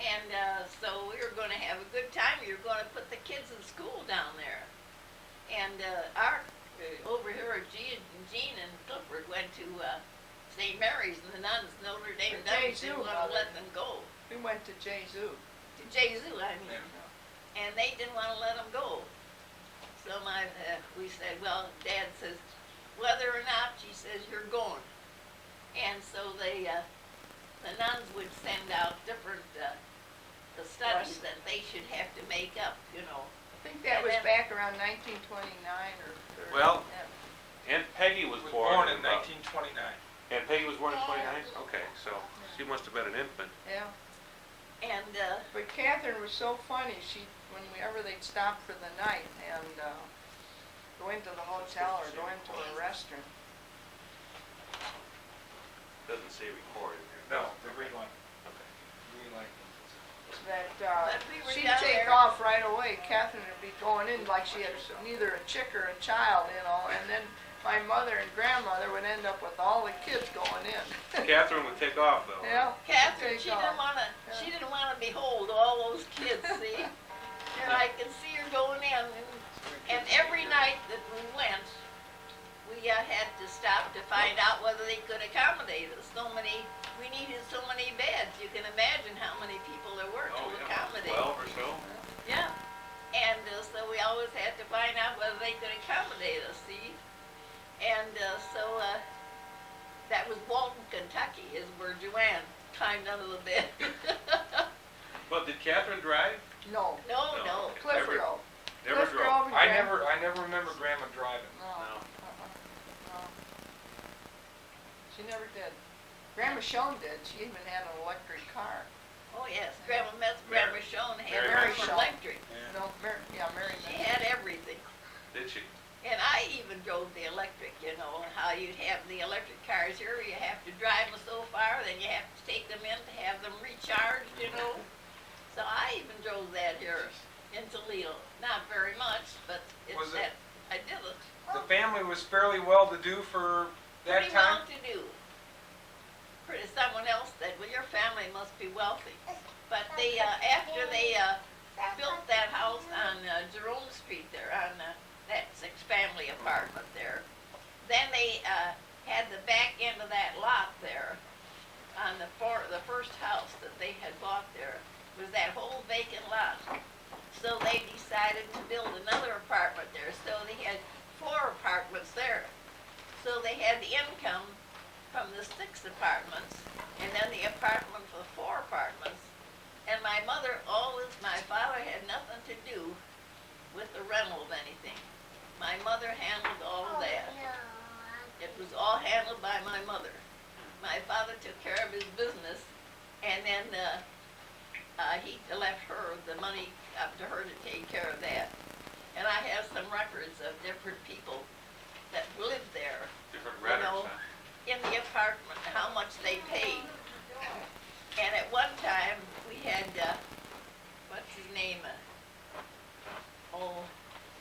And so we were going to have a good time. We were going to put the kids in school down there. And over here, Jean and Clifford went to St. Mary's, and the nuns, Notre Dame Or nuns, Jesu, didn't want Mother. to let them go. We went to Jesu. To Jesu, I mean. And they didn't want to let them go. So we said, well, Dad says, whether or not, she says, you're going. And so the nuns would send out different the studies that they should have to make up, you know. I think that And was then- back around 1929 or 30. Well, Yeah. Aunt Peggy was Was born born in about- 1929. Aunt Peggy was born in 29? Okay, so she must have been an infant. Yeah. And But Catherine was so funny. Whenever they'd stop for the night and go into the hotel or go into a restaurant. Doesn't say record in here. No, the green light. Okay. Green light. That But we were she'd down take there. off right away. Catherine would be going in like she had neither a chick or a child, you know, and then my mother and grandmother would end up with all the kids going in. Catherine would take off though. Yeah. Catherine, Take she didn't off. want to. Yeah. She didn't want to behold all those kids. See, and I could see her going in, and every night that we went, we had to stop to find out whether they could accommodate us. We needed so many beds. You can imagine how many people there were to Oh, yeah. accommodate. 12 or so. Yeah, and so we always had to find out whether they could accommodate us. See, and so that was Walton, Kentucky, is where Joanne climbed under the bed. But did Catherine drive? No. No, No. no. Cliff Never- drove. Never Cliff drove. and I Gran- never remember Grandma driving. No. No. No. She never did. Grandma Schoen did. She even had an electric car. Oh yes, Grandma Schoen had Mary her Schoen. electric. Yeah. No, Mary. She had everything. Did she? And I even drove the electric, you know, and how you'd have the electric cars here, you have to drive them so far, then you have to take them in to have them recharged, you know. So I even drove that here in Toledo. Not very much, but it's Was it- that, I did it. The family was fairly well-to-do for that Pretty time. well to do. Pretty, someone else said, well, your family must be wealthy. But they, after they built that house on Jerome Street there, on that 6-family apartment there, then they had the back end of that lot there, on the first house that they had bought there, was that whole vacant lot. So they decided to build another apartment there, so they had 4 apartments there. So they had the income from the 6 apartments, and then the apartment for the 4 apartments. And my father had nothing to do with the rental of anything. My mother handled all of that. It was all handled by my mother. My father took care of his business, and then he left her the money up to her to take care of that. And I have some records of different people that lived there, Different you renters, know, huh? in the apartment, how much they paid. And at one time, we had, what's his name?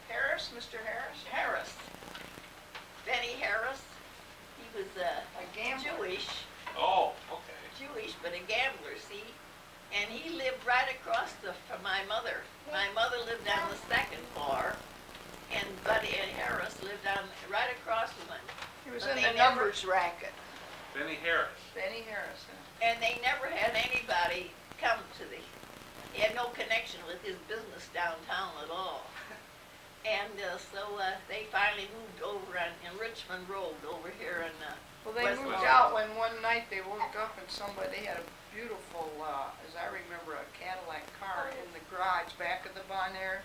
Harris, Mr. Harris? Harris. Benny Harris. He was, A gambler. Jewish, Oh, okay. but a gambler, see? And he lived right across from my mother. My mother lived on the second floor, and Buddy Harris lived on, right across from him. He was But in they the never- numbers racket. Benny Harris. Benny Harris. And they never had anybody come to he had no connection with his business downtown at all. And so they finally moved over in Richmond Road over here in, Well, they West moved West. out when one night they woke up and they had a beautiful, as I remember, a Cadillac car in the garage back of the Bon Air,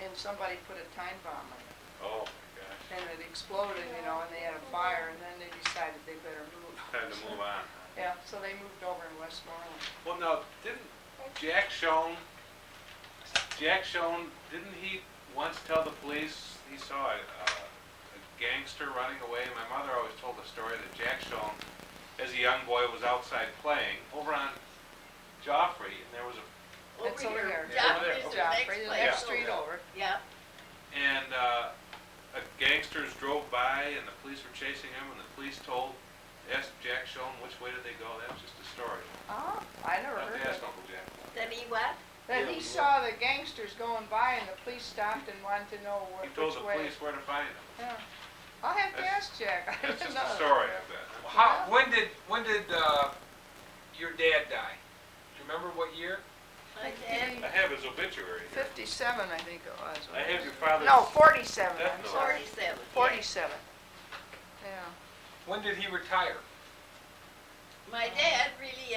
and somebody put a time bomb in it. Oh, my gosh. And it exploded, you know, and they had a fire, and then they decided they better move. Time to move on. Yeah, so they moved over in Westmoreland. Well, no, didn't Jack Schoen, didn't he once tell the police he saw a gangster running away? My mother always told the story that Jack Schoen, as a young boy, was outside playing over on Joffrey, and there was a, That's over here. Yeah, over there. Joffrey's the Joffrey, next the place next over. street over. Yeah, and gangsters drove by, and the police were chasing him, and the police asked Jack Schoen which way did they go. That was just a story. Oh, I never I'll have heard to ask of it. Uncle Jack. then he what? Then Yeah, he we saw the gangsters going by, and the police stopped and wanted to know He told which the way. police where to find him. Yeah. I'll have to That's- ask Jack. I That's didn't just know. a story, I bet. How, when did your dad die? Do you remember what year? My dad, I have his obituary here. 57, I think it was. I have your father's. No, 47, Death I'm note. sorry. 47. 47. Yeah. When did he retire? My dad really,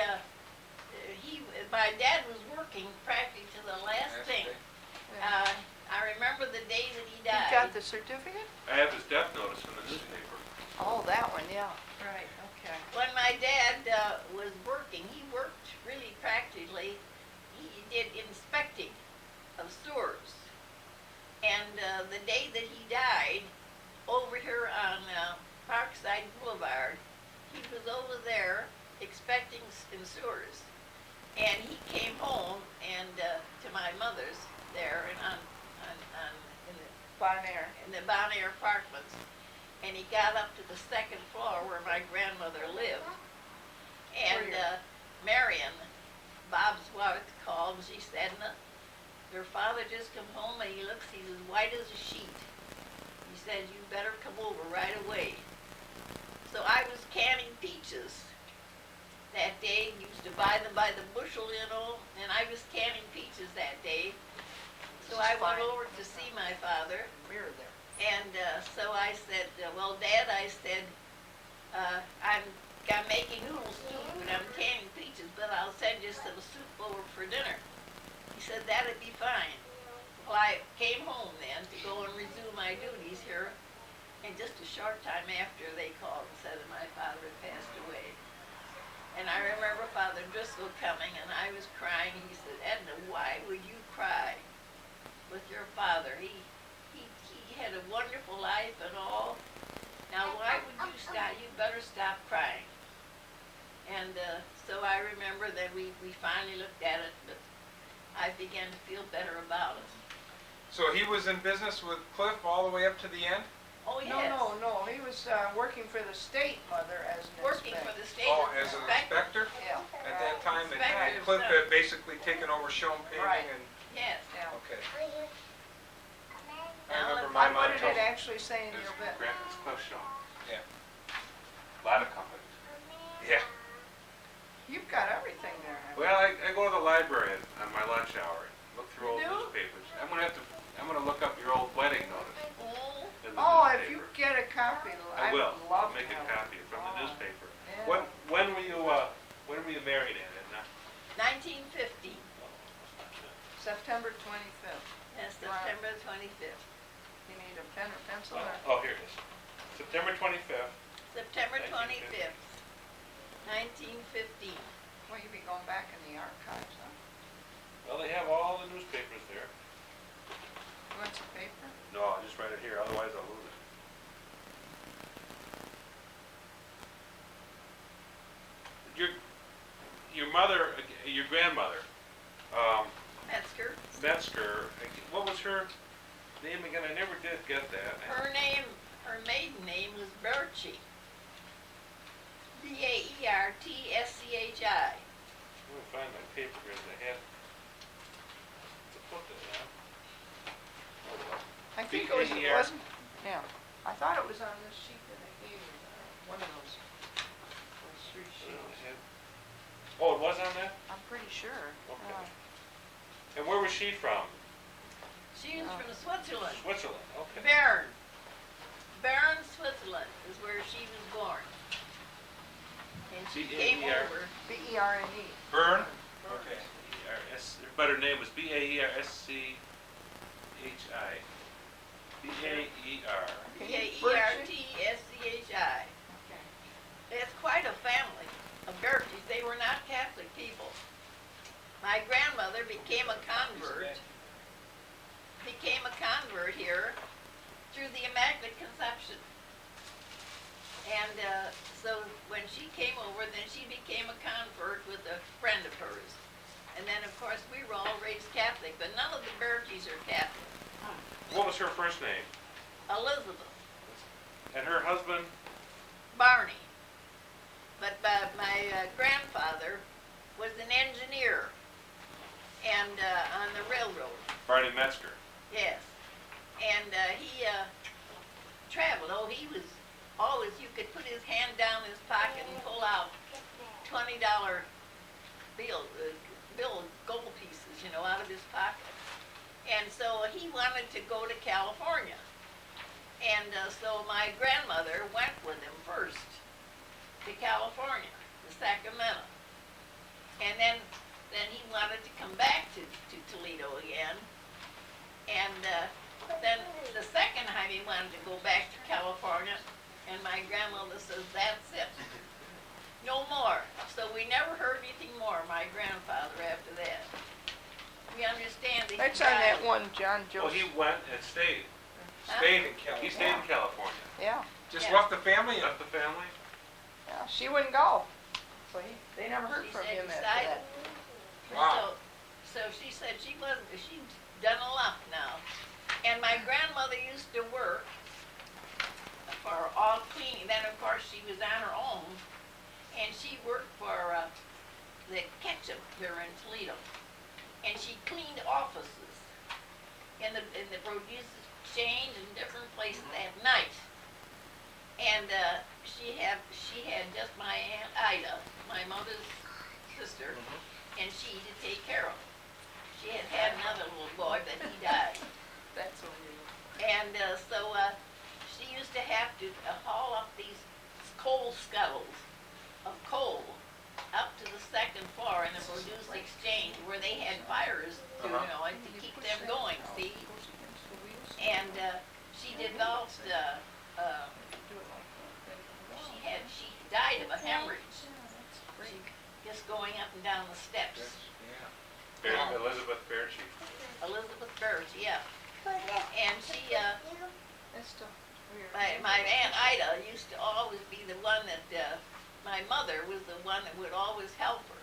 my dad was working practically to the last thing. Yeah. I remember the day that he You got died. the certificate? I have his death notice in the newspaper. Oh, that one, yeah. Right, okay. When my dad was working, he worked really practically, he did inspecting of sewers. And the day that he died, over here on Parkside Boulevard, he was over there inspecting in sewers. And he came home and to my mother's there and in the Bon Air apartments. And he got up to the second floor where my grandmother lived. And Marion, Bob's wife, called and she said, your father just come home and he's as white as a sheet. He said, you better come over right away. So I was canning peaches that day, used to buy them by the bushel, you know, and I was canning peaches that day. So I went over to see my father. Mirror there. And so I said, well, Dad, I said, I'm making noodle soup and I'm canning peaches, but I'll send you some soup over for dinner. He said, that'd be fine. Well, I came home then to go and resume my duties here, and just a short time after they called and said that my father had passed away. And I remember Father Driscoll coming, and I was crying. He said, Edna, why would you cry with your father? He had a wonderful life and all. Now, why would you stop? You better stop crying. And so I remember that we finally looked at it, but I began to feel better about it. So he was in business with Cliff all the way up to the end? Oh, yes. No, he was working for the state, Mother, as an Working for inspector. the state Oh, as an inspector. inspector? Yeah. At that time, and Inspector Cliff himself. had basically taken over Schoen Right. Paving and, Yes. Yeah. okay. I Now, remember if my I mom What did told it actually say in It's your bit? It's Cliff Schoen. Yeah. A lot of companies. Yeah. You've got everything there. haven't you? Well, I go to the library on my lunch hour and look through old You do? newspapers. I'm gonna look up your old wedding notice Oh, in the Oh, newspaper. if you get a copy, I will. love I'll make to a have it. copy from the Oh. newspaper. Yeah. When were you married, Edna? 1950. September 25th. Yes, September 25th. You need a pen or pencil? or- Oh, here it is. September 25th. September 1950. 25th, 1915. Well, you'd be going back in the archives, huh? Well, they have all the newspapers there. What's a paper? No, I'll just write it here, otherwise I'll lose it. Your mother, your grandmother, Metzger. Metzger, what was her name again? I never did get that. Her maiden name was Bertschy. Bertschchi. I'm gonna find my paper here that I had to put that on. Oh, well. I think it B-A-E-R. wasn't, yeah. I thought it was on this sheet that I gave you, one of those 3 sheets. Oh, it was on that? I'm pretty sure. Okay. And where was she from? She was from Switzerland. Switzerland, okay. Bern. Bern, Switzerland is where she was born. And she came B-A-E-R. over. B-E-R-N-E. Bern? Okay. B-A-E-R-S, but her name was B-A-E-R-S-C-H-I. B-A-E-R. Bertschchi. Okay. It's quite a family of Bertschys. They were not Catholic people. My grandmother became a convert here through the Immaculate Conception. And so when she came over, then she became a convert with a friend of hers. And then, of course, we were all raised Catholic, but none of the Bertschys are Catholic. What was her first name? Elizabeth. And her husband? Barney. But my grandfather was an engineer and on the railroad. Barney Metzger. Yes. And he traveled. Oh, he was always, you could put his hand down his pocket and pull out $20 gold pieces, out of his pocket. And so he wanted to go to California. And so my grandmother went with him first to California, to Sacramento. And then he wanted to come back to Toledo again. And then the second time he wanted to go back to California, and my grandmother says, that's it. No more. So we never heard anything more of my grandfather after that. We understand that he That's on that died. one, John Oh, he Joseph. went and stayed. Huh? Stayed in He California. stayed in California. Yeah, Just Yeah. left the family and Left the family? yeah, she wouldn't go. So they never heard She from said him he after died. that. Wow. So she said she'd done enough now. And my grandmother used to work for all cleaning. Then, of course, she was on her own. And she worked for the ketchup here in Toledo. And she cleaned offices in the produce exchange and different places at night. And she had just my Aunt Ida, my mother's sister, and she to take care of. She had another little boy, but he died. That's unusual. And so she used to have to haul up these coal scuttles of coal up to the second floor in the produce exchange where they had fires to, and to keep them going, see? And she developed, she died of a hemorrhage. She just going up and down the steps. Elizabeth Bertschy. Elizabeth Bertschy, yeah. And she, That's still weird. my Aunt Ida used to always be the one that, my mother was the one that would always help her.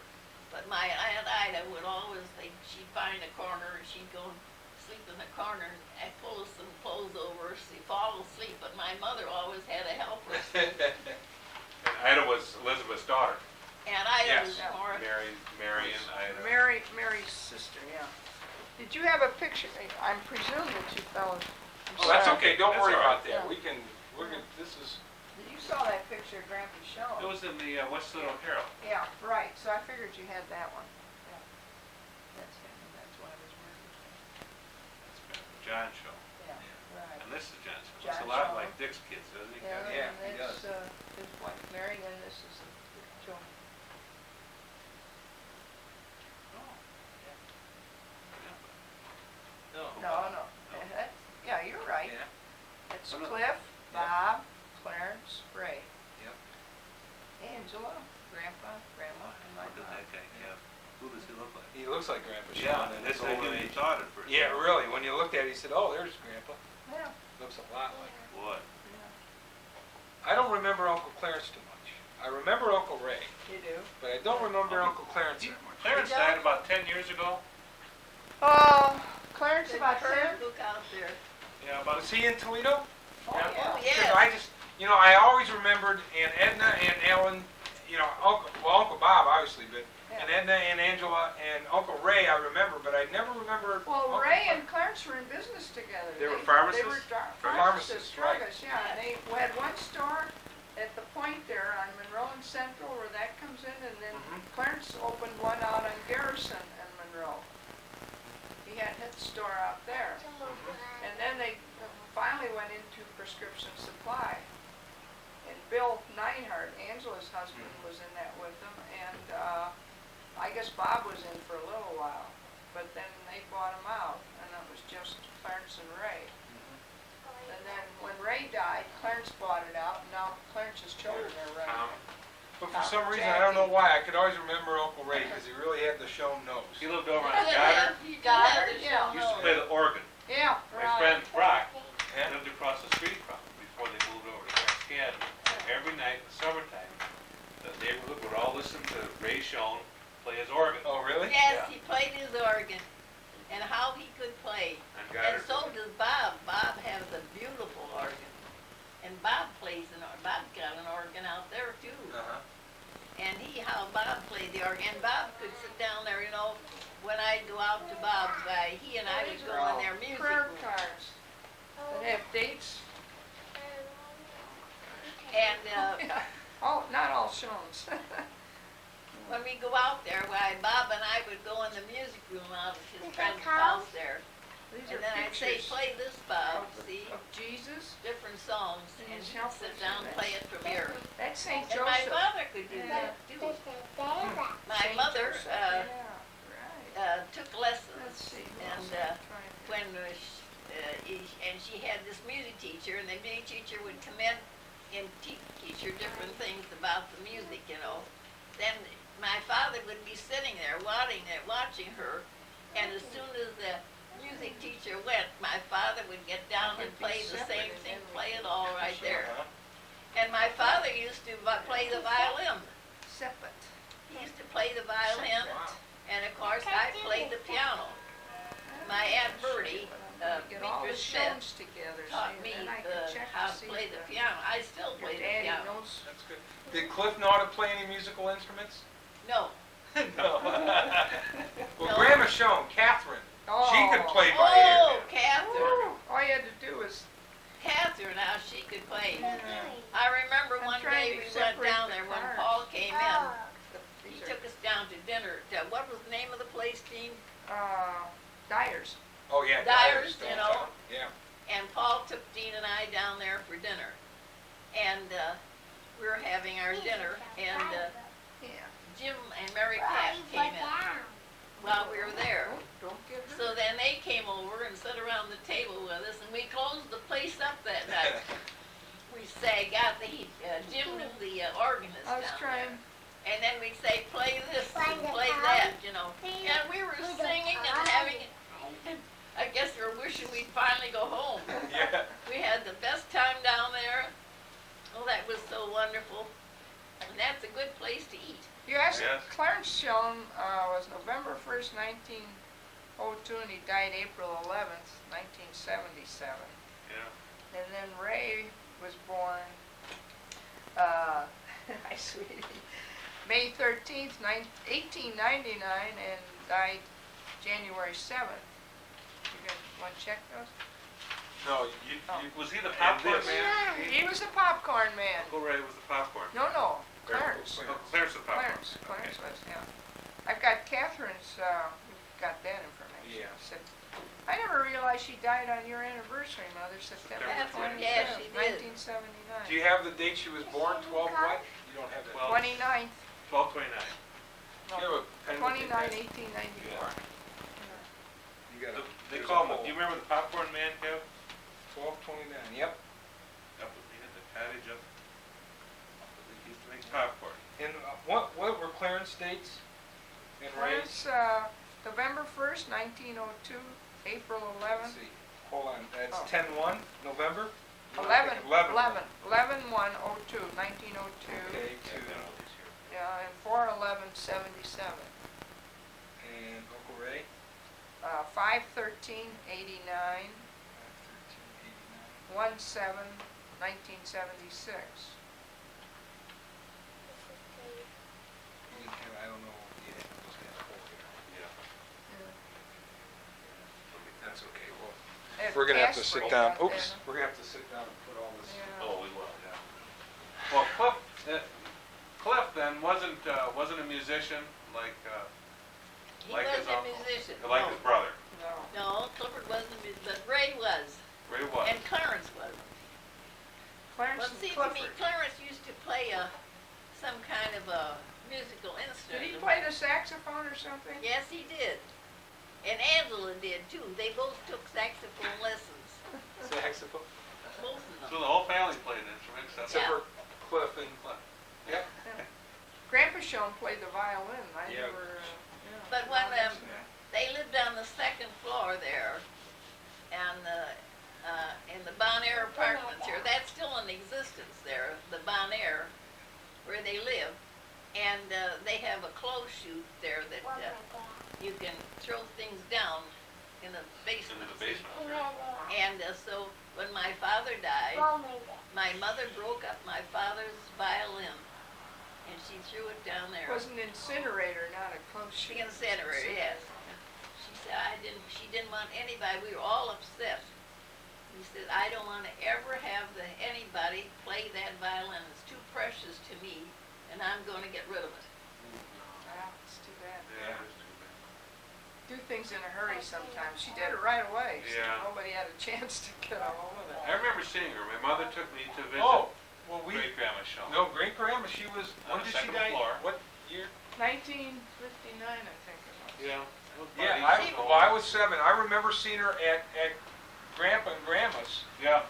But my Aunt Ida would always, she'd find a corner and she'd go and sleep in the corner and I'd pull some clothes over her, she'd fall asleep, but my mother always had to help her. And Ida was Elizabeth's daughter. And Ida Yes. was more, Marion, Ida. Mary's sister, yeah. Did you have a picture? I'm presuming that you fellows. Oh, that's okay, don't That's worry all right. about that. Yeah. This is, You saw that picture Grandpa It showed. was in the West Little Herald. Yeah, right, so I figured you had that one. Yeah. That's him, that's one of his murders. That's been the John Show. Yeah, right. And this is John Show. Looks John a lot Show. like Dick's Kids, doesn't he? Yeah, Yeah, and he that's his wife Mary, and this is Joan. No. Yeah, you're right. yeah. It's Some of- Cliff, Yeah. Bob, Clarence, Ray. Yep. Angela, Grandpa, Grandma, and my What did mom. that guy have? Who does he look like? He looks like Grandpa Sean. Yeah, and that's it's I older didn't age. thought at first. Yeah, really. When you looked at it, he said, "Oh, there's Grandpa." Yeah, Looks a lot like him. Boy. yeah. I don't remember Uncle Clarence too much. I remember Uncle Ray, You do? but I don't remember Uncle Clarence that much. Clarence died about 10 years ago. Oh, Clarence The about curve 10? book out there. Yeah, about Was he in Toledo? Oh, Because yeah. I just, I always remembered Aunt Edna and Ellen, Uncle Bob obviously, but and Edna and Angela and Uncle Ray I remember, but I never remember. Well, Uncle Ray Clarence. and Clarence were in business together. They were They pharmacists? were Pharmacists, pharmacists, right. druggist, yeah. And they had one store at the point there on Monroe and Central where that comes in, and then Mhm. Clarence opened one out on Garrison and Monroe. He had his store out there. And then they finally went into prescription supply. And Bill Neinhardt, Angela's husband, was in that with them, and I guess Bob was in for a little while, but then they bought him out, and it was just Clarence and Ray. And then when Ray died, Clarence bought it out, and now Clarence's children are running Tom. it. But for some reason, I don't know why, I could always remember Uncle Ray because he really had the shown nose. He lived over on Yeah, Goddard. you Goddard, Goddard, yeah. He used to play the organ. Yeah, My right. friend Brock Yeah. lived across the street from him before they moved over to Cascade. And every night in the summertime, the neighborhood would all listen to Ray Schoen play his organ Oh, really? Yes, he played his organ, and how he could play. on And Goddard. so does Bob. Bob has a beautiful organ. And Bob plays Bob's got an organ out there too. Uh-huh. And how Bob played the organ. And Bob could sit down there, when I'd go out to Bob's, he and I would These go are all in their music prayer room. cards that have dates. And Oh, not all Shones. when we go out there, Bob and I would go in the music room out at his friend's house there. These And are then I'd say, pictures play this, Bob, see? of Jesus. Different songs. And He's he'd helpful sit to down and that. play it from here. That's St. And my Joseph. mother could do Yeah. that too. My Saint mother Joseph, yeah, right. took Let's lessons. see. who And else I'm trying to- when and she had this music teacher, and the music teacher would come in and teach her different things about the music, Then my father would be sitting there watching her, and as soon as the music teacher went, my father would get down and play the same thing, play it all right there. Uh-huh. And my father used to play the violin. Separate. He used to play the violin, Wow. and of course I played the piano. My Aunt Bertie, Get all the Beatrice Smith, Shones together, taught see, me and then I can check how to to see play the if piano. I still your play the daddy piano. knows. That's good. Did Cliff know how to play any musical instruments? No. No. Well, No. Grandma Schoen, Catherine, Oh. she could play by ear. Oh, then. Catherine. Woo, all you had to do was, Catherine, how she could play. yeah, I remember I'm one trying day we to went separate down the there when cars. Paul came in. He these are, took us down to dinner. What was the name of the place, Dean? Dyers. Oh, yeah. Dyers, Dyers, you know. Yeah. And Paul took Dean and I down there for dinner. And we were having our dinner, and Yeah. Jim and Mary Pat came in while we were there. Don't get hurt. So then they came over and sat around the table with us, and we closed the place up that night. We say, Jim knew the organist I was down trying. there. And then we'd say, play this and play that, And we were singing and having, I guess we were wishing we'd finally go home. Yeah. We had the best time down there. Oh, that was so wonderful. And that's a good place to eat. Yes, Yes. Clarence Schoen was November 1st, 1902, and he died April 11th, 1977. Yeah. And then Ray was born, my sweetie, May 13th, 1899, and died January 7th. You guys want to check those? No, Was he the popcorn this- man? He was a popcorn man. Uncle Ray was the popcorn. No, Clarence. Oh, Clarence the popcorn. Clarence was, yeah. I've got Catherine's, we've got that information. Yeah. Said- I never realized she died on your anniversary, Mother, September September 27th, 20th. Yeah, she did. 1979. Do you have the date she was born? 12 what? You don't have that. 29th, 1229. Do you have a pen with you, 29, Pat? 1894. You got a. They there's call a him, do you hole. remember the popcorn man, Kev? 1229. Yep. Up at the end of the cottage up. He used to make popcorn. And what were Clarence dates? And Ray? Where's, November 1st, 1902, April 11th. Let's see, hold on, that's Oh. 10/1, November? 11, 11. 11/1/02, 1902. Okay, to, Yeah, and 4/11/77. and Uncle Ray? 5/13/89, 1389. 1/7/1976. You didn't have, I don't know, yeah, those guys four here. Yeah. That's okay, well, And we're gonna have to Casper sit got down, that. oops, we're gonna have to sit down and put all this. Yeah. Oh, we will, yeah. Well, Cliff then wasn't a musician like He like his wasn't a uncle, musician. like his brother. No. No, Clifford wasn't, but Ray was, Ray was. and Clarence was. Clarence Well, and see, to me, Clifford. Clarence used to play some kind of a musical Did instrument. he play the saxophone or something? Yes, he did. And Angela did too. They both took saxophone lessons, Saxophone? both of So them. the whole family played instruments. That's Except Yeah. for Cliff and, yep. Grandpa Schoen played the violin. I Yeah. never, yeah. But when they lived on the second floor there, and in the Bon Air apartments here, that's still in existence there, the Bon Air, where they live. And they have a clothes chute there that you can throw things down in the basement. into the basement. And so when my father died, my mother broke up my father's violin, and she threw it down there. It was an incinerator, not a close The sheet. incinerator, yes. She said she didn't want anybody, we were all upset. She said, I don't want to ever have anybody play that violin, it's too precious to me, and I'm going to get rid of it. Wow, it's too bad. Yeah, it was too bad. Do things in a hurry sometimes. She did it right away, so Yeah. nobody had a chance to get a hold of it. I remember seeing her. My mother took me to visit Oh, well, we, great grandma Schoen. no, great grandma, she was, On when the did she second die? floor. What year? 1959, I think it was. Yeah. Yeah, well, I was 7, I remember seeing her at Grandpa and Grandma's, Yeah.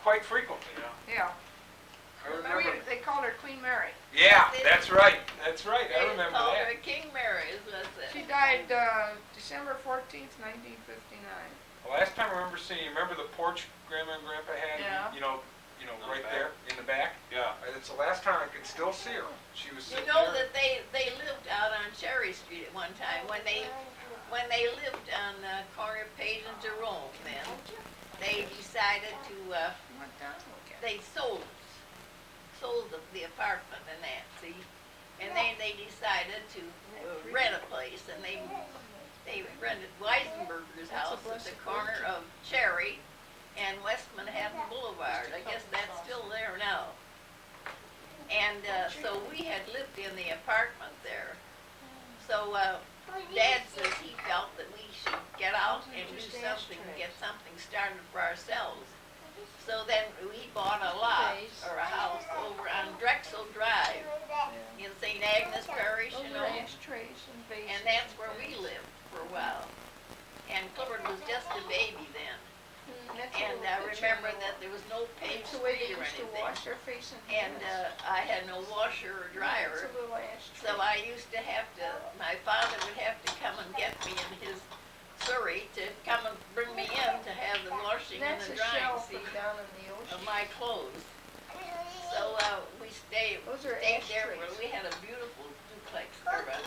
quite frequently. Yeah. Yeah. I remember. They called her Queen Mary. Yeah, that's right, I They remember called her that. King Mary, is what it She said. died December 14th, 1959. The last time I remember seeing, you remember the porch Grandma and Grandpa had? Yeah. You know, On the right back. there, in the back? Yeah. It's the last time I could still see her. She was You sitting know there. that they lived out on Cherry Street at one time, when they lived on the corner of Page and Jerome then, they decided to, You went down to look at it. they sold the apartment and that, see? And then they decided to rent a place, and they rented Weisenberger's house at the corner of Cherry and West Manhattan Boulevard. I guess that's still there now. And so we had lived in the apartment there. So Dad says he felt that we should get out and do something, get something started for ourselves. So then we bought a lot, or a house, over on Drexel Drive in St. Agnes Parish, you know. Ashtrays and vases. And that's where we lived for a while. And Clifford was just a baby then. And I remember that there was no paved That's the way they street or used to anything. wash their face and And hands. I had no washer or It's dryer. a little ashtray. So I used to have to, my father would have to come and get me in his Surrey to come and bring me in to have the washing and That's the a drying, shelf see, down in the ocean. of my clothes. So we stayed Those are there, for, ashtrays. we had a beautiful duplex, or a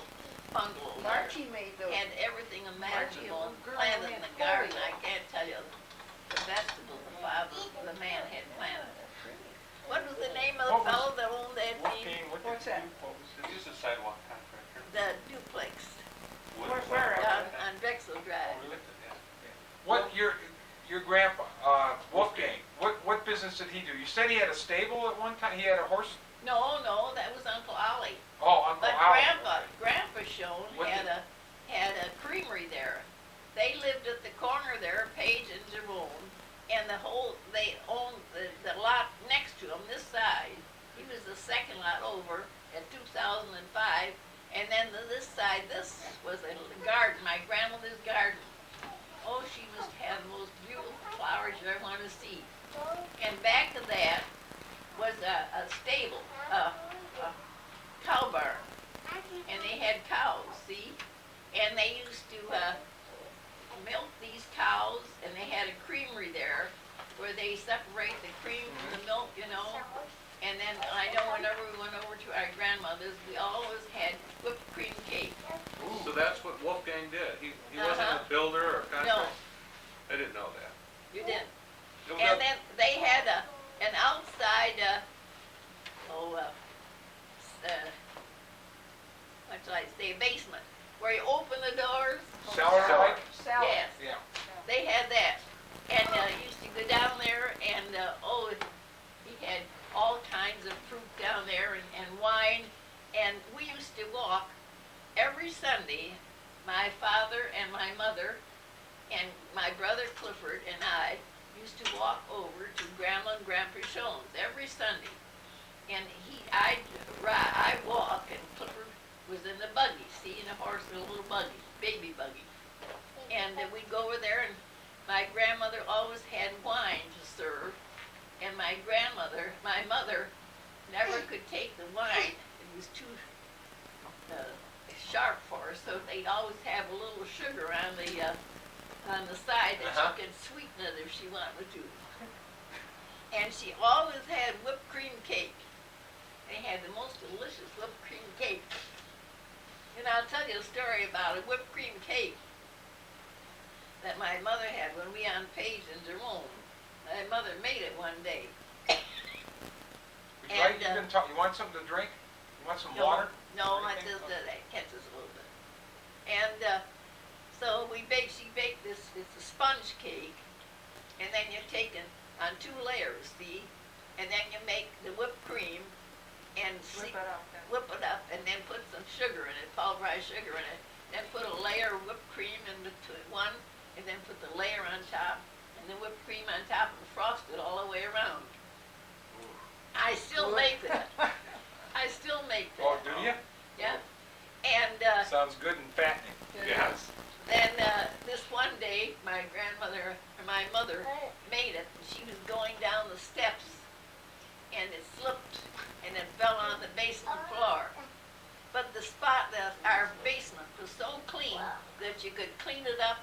bungalow there. Margie made those. Had everything imaginable little girl planted in had the garden. foliage. I can't tell you the vegetables the man had planted. What was the name of the What was- fellow that owned that What thing? game, what What's did that? you, what was it? He's a sidewalk contractor. The duplex Where? on Drexel Drive. Oh, really? Yeah. What, your grandpa, Wolfgang, what business did he do? You said he had a stable at one time, he had a horse? No, that was Uncle Ollie. Oh, Uncle But Al. Grandpa Schoen What had did- a creamery there. They lived at the corner there, Page and Jerome, and they owned the lot next to him, this side. He was the second lot over at 2005, and then this side, this was a garden, my grandmother's garden. Oh, she had the most beautiful flowers you ever want to see. And back of that was a stable, a cow barn, and they had cows. to our grandmother's, we always had whipped cream cake. So that's what Wolfgang did. He wasn't a builder or a contractor? I didn't know that. You didn't. No, And then they had an outside, what shall I say, basement, where you open the doors. Cellar like? Salad. Yes, Yeah. they had that. And used to go down there and, he had all kinds of fruit down there and wine. And we used to walk every Sunday, my father and my mother and my brother Clifford and I used to walk over to Grandma and Grandpa Schoen's every Sunday. And I walk and Clifford was in the buggy, see, in a horse in a little buggy, baby buggy. And we'd go over there and my grandmother always had wine to serve. And my mother, never could take the wine. It was too sharp for her, so they'd always have a little sugar on the side that she could sweeten it if she wanted to. And she always had whipped cream cake. They had the most delicious whipped cream cake. And I'll tell you a story about a whipped cream cake that my mother had when we on Page and Jerome. My mother made it one day. Would you like, you want something to drink? You want some water? No, Or it anything? just that catches a little bit. And so she baked this. It's a sponge cake, and then you take it on 2 layers, see, and then you make the whipped cream and Whip it up then. whip it up, and then put some sugar in it, pulverized sugar in it. Then put a layer of whipped cream in between one, and then put the layer on top, and the whipped cream on top, and frost it all the way around. I still make that. I still make that. Oh, do you? Yeah. And Sounds good and fattening. Yes. then this one day, my mother made it. And she was going down the steps, and it slipped, and it fell on the basement floor. But our basement was so clean that you could clean it up.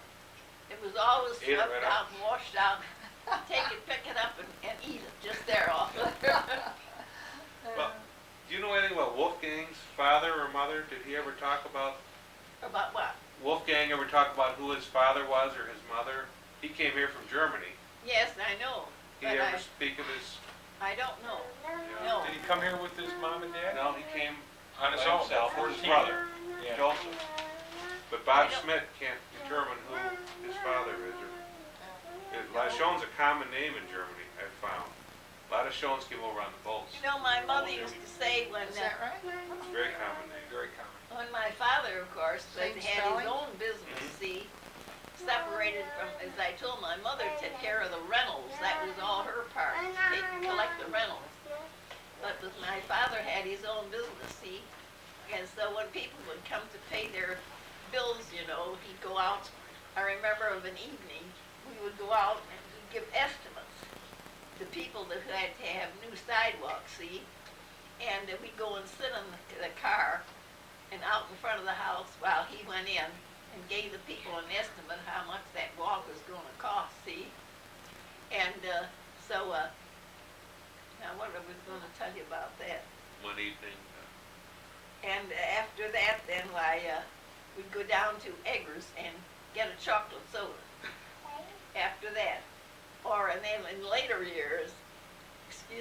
It was always Ate it swept right out up. and washed out. Take it, pick it up, and eat it just there off. Well, do you know anything about Wolfgang's father or mother? Did he ever talk about, About what? Wolfgang ever talk about who his father was or his mother? He came here from Germany. Yes, I know. Did he But ever speak of his, I don't know. No. Did he come here with his mom and dad? no, he came On his by own? himself or his 14. brother, Yeah. Joseph. But Bob I don't- Schmidt can't determine who his father is. Schoen's a common name in Germany, I've found. A lot of Schoens came over on the boats. You know, my mother used to say when Is that right? It's a very common name. Very common. when my father, of course, Same had his spelling? own business, see, separated from, as I told my mother, took care of the rentals. That was all her part, take and collect the rentals. But my father had his own business, see, and so when people would come to pay their bills, you know, he'd go out. I remember of an evening, we would go out and he'd give estimates to people that had to have new sidewalks, see, and we'd go and sit in the car and out in front of the house while he went in and gave the people an estimate how much that walk was gonna cost, see? And, now what I was gonna tell you about that. One evening, And after that, then we'd go down to Eggers and get a chocolate soda. After that. And then in later years, we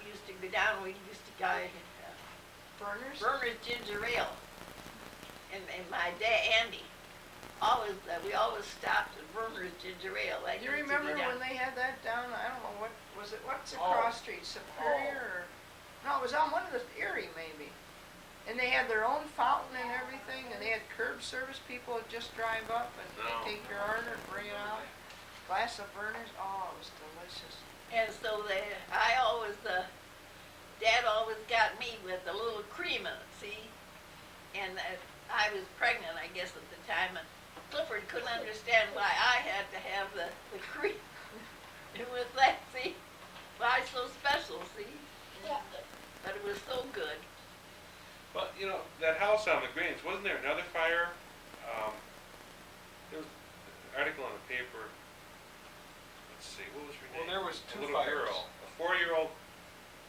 used to go down, we used to go, Burners? Berner's Ginger Ale. And my dad, Andy, we always stopped at Berner's Ginger Ale. That You used to be remember down- when they had that down, I don't know, what's the Oh. cross street, Superior or? No, it was on one of the Erie maybe. And they had their own fountain and everything, and they had curb service, people would just drive up and No. they'd take your order, bring it out. Glass of Burners, oh, it was delicious. And so Dad always got me with a little cream in it, see? And I was pregnant, I guess, at the time, and Clifford couldn't understand why I had to have the cream. It was that, see? Why so special, see? But it was so good. but you know, that house on the Greens, wasn't there another fire? There was an article in the paper, let's see, what was her Well, name? there was A 2 little fires. girl, a 4-year-old,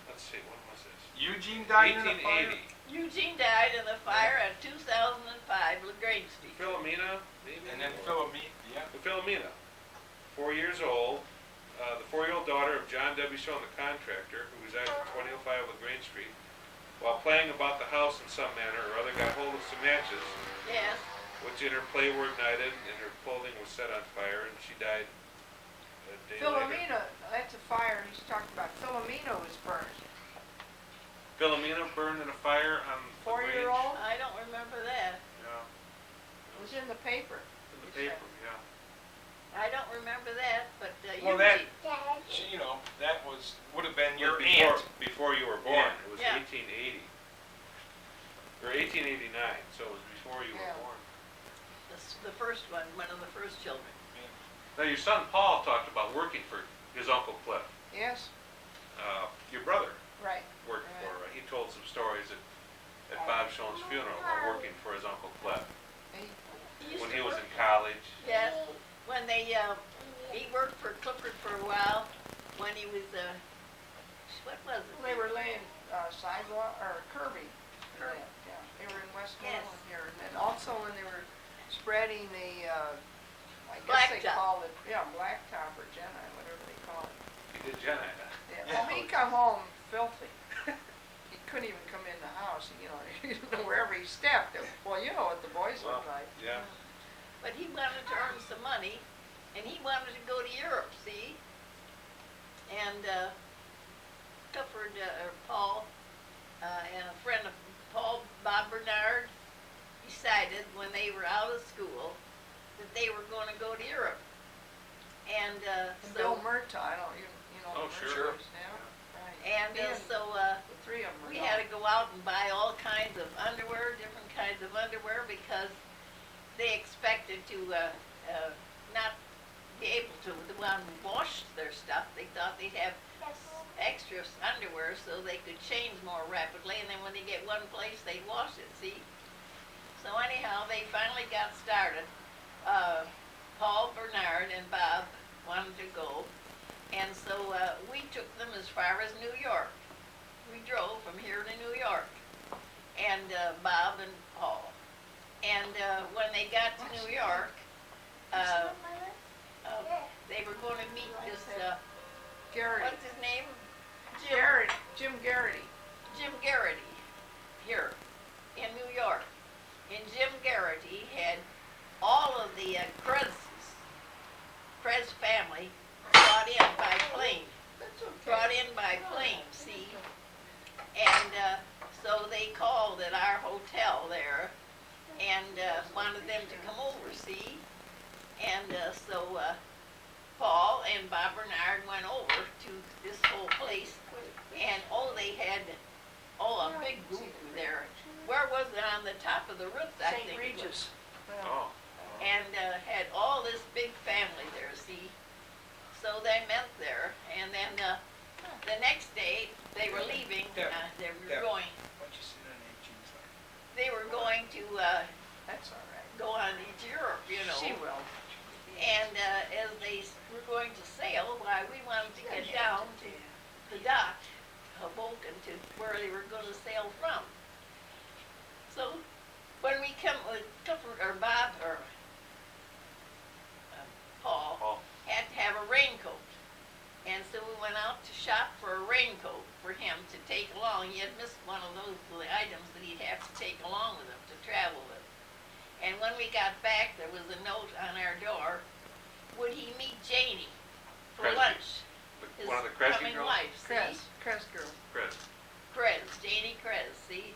let's see, when was this? Eugene died in a fire? 1880. Eugene died in the fire at 2005 LaGrange Street. Philomena, maybe? And then Philomena, yeah. Philomena, 4 years old, the 4-year-old daughter of John W. Schoen, the contractor, who resided at 2005 LaGrange Street, while playing about the house in some manner or other, got hold of some matches, Yes, which in her play were ignited, and her clothing was set on fire, and she died a day later. Philomena, that's a fire he's talking about. Philomena was burned. Philomena burned in a fire on LaGrange. 4-year-old? I don't remember that. Yeah, It was in the paper. in the paper, yeah. I don't remember that, but Well, that, Eugene, you know, that would have been Was your before, aunt. before you were born. Yeah. It was Yeah. 1880. Or 1889, so it was before you Yeah. were born. the first one of the first children. Now, your son Paul talked about working for his Uncle Cliff. Yes, Your brother right. worked Right. for, he told some stories at Bob Schoen's funeral about working for his Uncle Cliff He used when to he was work- in college. Yes, when he worked for Clifford for a while, when he was, what was it? They were laying sidewalk, or curbing. Curb. Yeah, they were in Yes. Westmoreland here. And then also when they were spreading the, I guess they Blacktop. called it, yeah, blacktop or Jenna, whatever they call it. He did Jenna. Yeah, well, he come home filthy. He couldn't even come in the house, you know, you know, wherever he stepped. Well, you know what the boys Well, look like. yeah. But he wanted to earn some money, and he wanted to go to Europe, see? And Clifford, or Paul, and a friend of Paul, Bob Bernard, decided when they were out of school that they were going to go to Europe. And And Bill so, Murtaugh, I don't, you know. Oh, the sure. Murtaughs now? Right. and He so The three of them were we had to go out and buy all kinds of underwear, different kinds of underwear, because they expected to not be able to wash their stuff. They thought they'd have extra underwear so they could change more rapidly, and then when they get one place, they'd wash it, see? So anyhow, they finally got started. Paul Bernard and Bob wanted to go, and so we took them as far as New York. We drove from here to New York, and Bob and Paul. And when they got to New York, they were going to meet this, Garrity. what's his name? Jim Garrity. Jim Garrity, here in New York. And Jim Garrity had all of the Krez family brought in by plane. That's okay. Brought in by plane, see? And so they called at our hotel there and wanted them to come over, see? And so Paul and Bob Bernard went over to this whole place, and they had a big group there. Where was it? On the top of the roof, I St. think. it was. Regis. Well, Oh. And had all this big family there, see? So they met there, and then the next day they were leaving. Deb, They were Deb. going. Why don't you sit on Eugene's lap? They were going to that's all right. go on to Europe, you know. She will. And as they were going to sail, why we wanted to get down to the dock, Hoboken, to where they were going to sail from. So when we come with Clifford or Bob or Paul had to have a raincoat. And so we went out to shop for a raincoat for him to take along. He had missed one of those items that he'd have to take along with him to travel with. And when we got back, there was a note on our door. Would he meet Janie for Cresby. lunch? His One of the Cresby coming girls? wife, see? Krez girl. Chris. Janie Krez, see?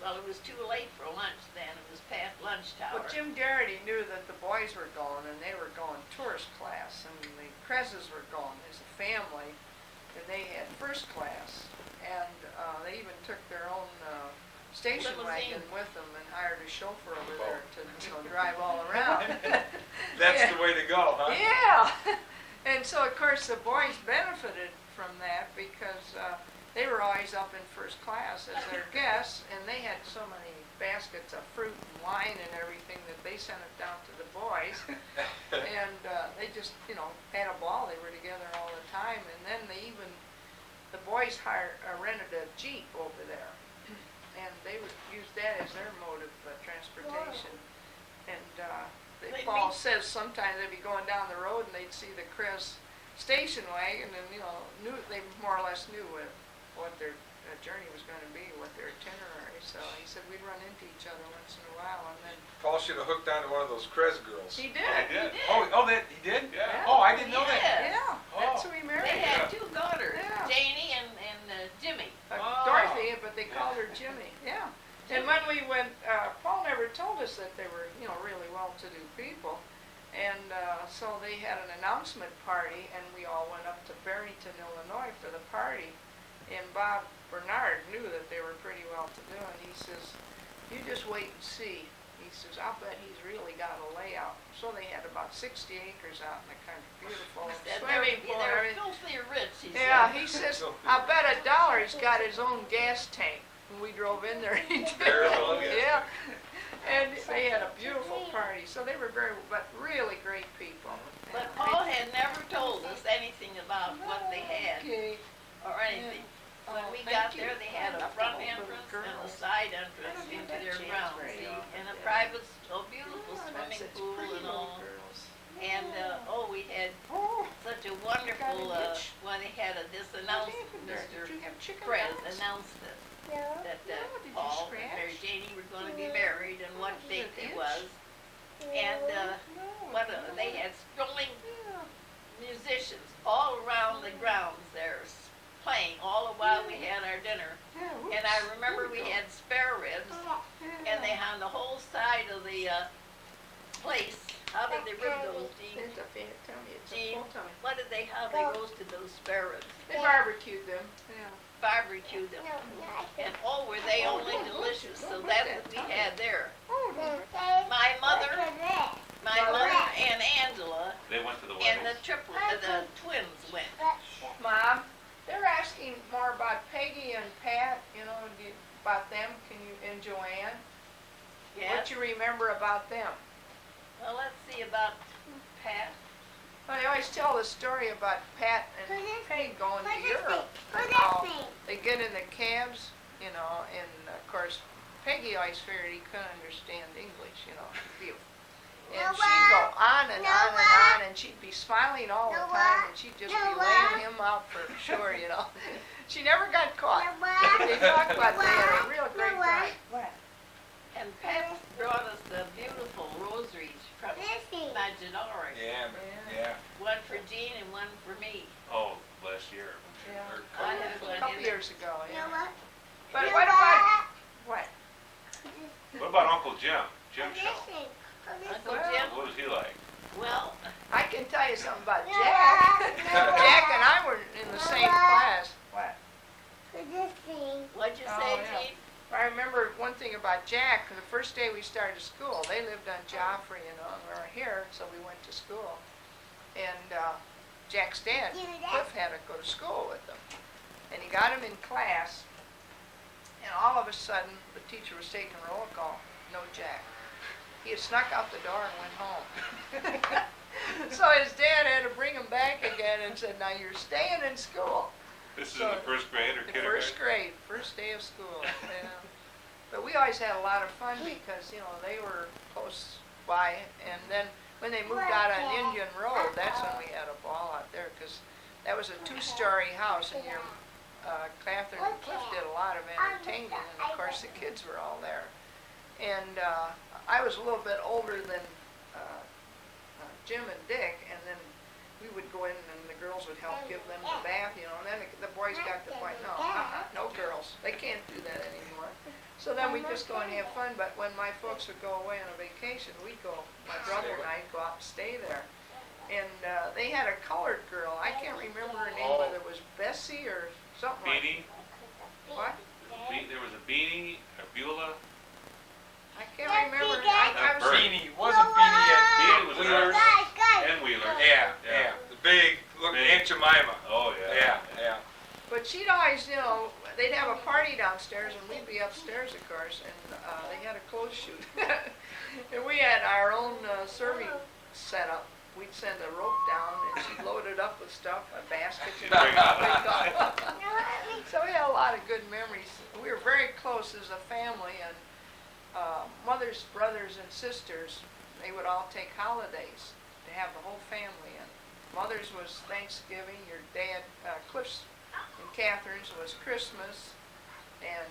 Well, it was too late for lunch then. It was past lunch hour. Well, Jim Garrity knew that the boys were going, and they were going tourist class, and the Krezes were going as a family, and they had first class. And they even took their own station Limousine. wagon with them and hired a chauffeur over there to, drive all around. That's Yeah. the way to go, huh? Yeah, and so of course the boys benefited from that because they were always up in first class as their guests, and they had so many baskets of fruit and wine and everything that they sent it down to the boys, and they just had a ball. They were together all the time, and then they even the boys rented a Jeep over there. And they would use that as their mode of transportation. And Paul says sometimes they'd be going down the road and they'd see the Chris station wagon and, they more or less knew what their journey was going to be, what their itinerary. So he said we'd run into each other once in a while, and then Paul should have hooked onto one of those Krez girls. he did. I did. He did? Yeah. Oh, I didn't know that. Yes. Yeah, that's who he married. They had two daughters, Yeah. Janie and Jimmy. Oh. Dorothy, but they called her Jimmy. Yeah. And when we went, Paul never told us that they were, really well-to-do people. And so they had an announcement party, and we all went up to Barrington, Illinois for the party. And Bob Bernard knew that they were pretty well-to-do, and he says, "You just wait and see." He says, "I'll bet he's really got a layout." So they had about 60 acres out in the country, beautiful swimming pool and They're everything. filthy rich, he Yeah, said. he says, "I'll bet $1 he's got his own gas tank." When we drove in there, he did. Barrel of gas Yeah. And they had a beautiful party, so they were really great people. But And Paul had never told us anything about what they had Okay. or anything. When we thank got you. there, they had a Enough front little entrance and a girls. side I entrance don't get into that their chance grounds, very see, often, and a yeah. private, beautiful Oh, that's swimming such pool pretty and little all. girls. And, we had Oh, such a wonderful, Got a itch? when they had this what announcement, happened there? Mr. Did you have chicken Prez nuggets? announced it, that No, did you Paul and scratch? Mary Janie were gonna be married and what Was date it it itch? was. And, No. they had strolling Yeah. musicians all around the grounds there playing all the while we had our dinner. Yeah, And I remember we had spare ribs, and they on the whole side of the place. How did they rib those, Jean? It's a fat tummy, it's a Jean, full tummy. how they roasted those spare ribs? They barbecued them, yeah. Barbecued them. And were they only delicious, so that's what we had there. Oh, no. My mother and Angela They went to the and wedding. the twins went. Mom, they're asking more about Peggy and Pat, about them, and Joanne. Yes. What you remember about them? Well, let's see about Pat. I always tell the story about Pat and Peg going to Europe. And how they get in the cabs, and of course, Peggy always figured he couldn't understand English, And she'd go on and on and on, and she'd be smiling all the time, and she'd just be laying him out for sure, She never got caught. They talked about they had a real great time. And Pat brought us the beautiful rosaries from Magidori. Yeah. One for Jean and one for me. Oh, last year. Yeah. Or I had A one couple in years ago, yeah. it. But what about, what? What about Uncle Jim? Jim Show. Uncle Well, Jim? What was he like? Well, I can tell you something about Jack. Jack and I were in the same class. What? what'd you Oh, say, yeah. Jean? I remember one thing about Jack. The first day we started school, they lived on Joffrey, and we were here, so we went to school. And Jack's dad, Cliff, had to go to school with them. And he got him in class, and all of a sudden, the teacher was taking roll call. No Jack. He had snuck out the door and went home. So his dad had to bring him back again and said, "Now you're staying in school." This is So, in the first grade or The kindergarten? first grade, first day of school, yeah. But we always had a lot of fun because, they were close by. And then when they moved out on Indian Road, that's when we had a ball out there, because that was a 2-story house, and Catherine and Cliff did a lot of entertaining, and of course the kids were all there. And I was a little bit older than Jim and Dick, and then we would go in and the girls would help give them the bath, and then the boys got to the point, no girls, they can't do that anymore. So then we'd just go and have fun, but when my folks would go away on a vacation, we'd go, my brother and I'd go out and stay there. And they had a colored girl, I can't remember her name, whether it was Bessie or something like Beanie? that. What? There was a Beanie, a Beulah. I can't remember, I was, Bert. Beanie, wasn't Beanie at Beanie was Wheeler's? And Wheeler. Yeah. The big, look, Big. Aunt Jemima. Oh, yeah. Yeah. but she'd always, they'd have a party downstairs and we'd be upstairs, of course, and they had a clothes shoot. And we had our own serving setup. we'd send a rope down and she'd load it up with stuff, a basket. She'd bring it up. So we had a lot of good memories. We were very close as a family, and mother's brothers and sisters, they would all take holidays to have the whole family in. Mother's was Thanksgiving, your dad, Cliff's and Catherine's was Christmas, and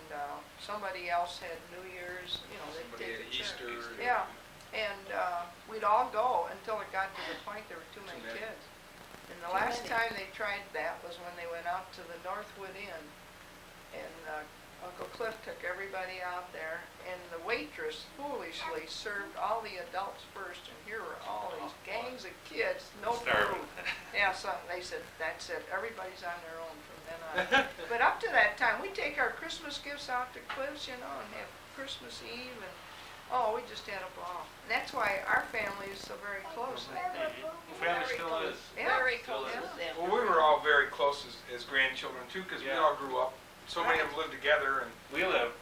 somebody else had New Year's, you know, they'd Somebody take had a turn. Easter. Yeah, and we'd all go until it got to the point there were too many many. kids. And the Too last many. time they tried that was when they went out to the Northwood Inn, and Uncle Cliff took everybody out there, and the waitress foolishly served all the adults first, and here were all these gangs of kids, no Starving. food. Yeah, so they said, that's it, everybody's on their own from then on. But up to that time, we'd take our Christmas gifts out to Cliff's, you know, and have Christmas Eve, and, oh, we just had a ball. And that's why our family is so very close, I think. The family Very still close. is. Yeah. Very Still close is. with them. Well, we were all very close as grandchildren too, because we Yeah. all grew up. So many of them lived together, and We live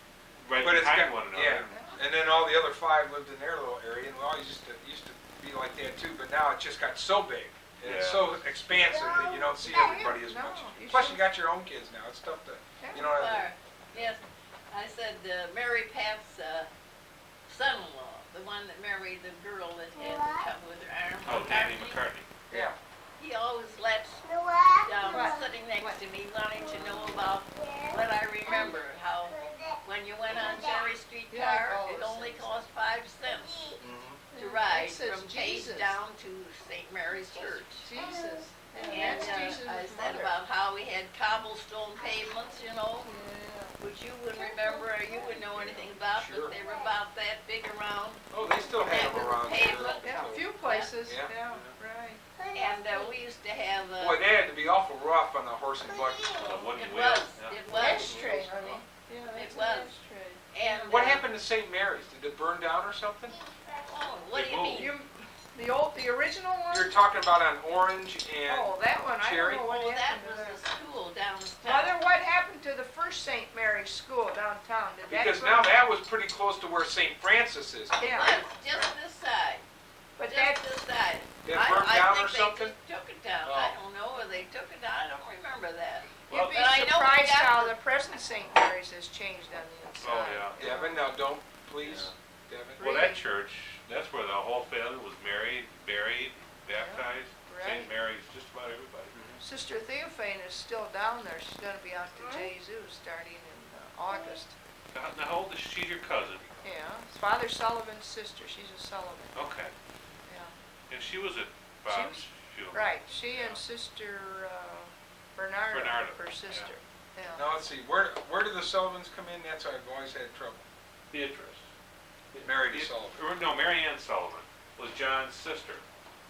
right but it's behind got- one another. yeah. And then all the other 5 lived in their little area, and we always used to be like that too. But now it just got so big, and it's Yeah. so expansive that you don't see Yeah, everybody as no, much. you Plus, you shouldn't. got your own kids now. It's tough to, Yeah. you know what I mean? Are. Yes, I said Mary Pat's son-in-law, the one that married the girl that had the trouble with her arm. Oh, Danny McCartney. Yeah. He always lets down, What? sitting next to me, wanting to know about what I remember, how when you went on Cherry Street Yeah, I car, know it those only things. cost 5 cents Mhm. to ride That says from Page Jesus. down to St. Mary's Church. Jesus. And that's Jesus' I said mother. about how we had cobblestone pavements, you know, Yeah. which you wouldn't remember or you wouldn't know anything about, Sure. but they were about that big around. Oh, they still have them around here. Pavement. Yeah, a few places, Yeah. yeah, right. And we used to have, Boy, they had to be awful rough on the horse and buggy. The wooden it wheels. was, Yeah. it was. Ashtray, honey. Yeah, It that's an was. ashtray. And What happened to St. Mary's? Did it burn down or something? Oh, what do you They mean? You, the original one? You're talking about on Orange and Oh, that one, I Cherry? don't know what Oh, that happened was to the that. school downtown. Mother, what happened to the first St. Mary's School downtown? Did that because burn? now that was pretty close to where St. Francis is. It Yeah. was just this side, But that, just this side. It burned down or something? I think they took it down. Oh. I don't know whether they took it down. I don't remember that. you'd be But I know we surprised got how the- the present St. Mary's has changed on the inside. Oh, yeah. Devin, now don't, please, Devin. Well, that church, that's where the whole family was married, buried, baptized. Right. St. Mary's, just about everybody. Sister Theophane is still down there. She's gonna be out to Jesu starting in August. Now, how old is she? Your cousin? Yeah, it's Father Sullivan's sister. She's a Sullivan. Okay. Yeah. And she was at Bob's funeral. Right. She and Sister Bernardo, Bernardo, her sister. Yeah. Now, let's see, where do the Sullivans come in? That's how I've always had trouble. Beatrice. Mary Be- Sullivan. or no, Mary Ann Sullivan was John's sister.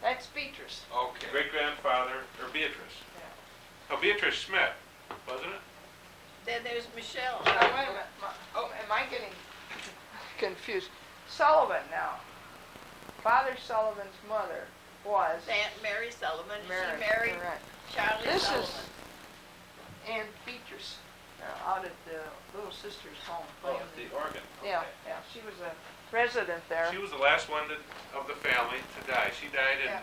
That's Beatrice. Okay. Great-grandfather, or Beatrice. Yeah. Oh, Beatrice Smith, wasn't it? Then there's Michelle. Now, wait a minute. Oh, am I getting confused? Sullivan now. Father Sullivan's mother was Aunt Mary Sullivan. Mary. She married Correct. Charlie This is Sullivan. Aunt Beatrice out at the Little Sisters home. Oh, playing the Oregon. Yeah, Okay. yeah. She was a resident there. She was the last one of the family to die. She died in Yeah.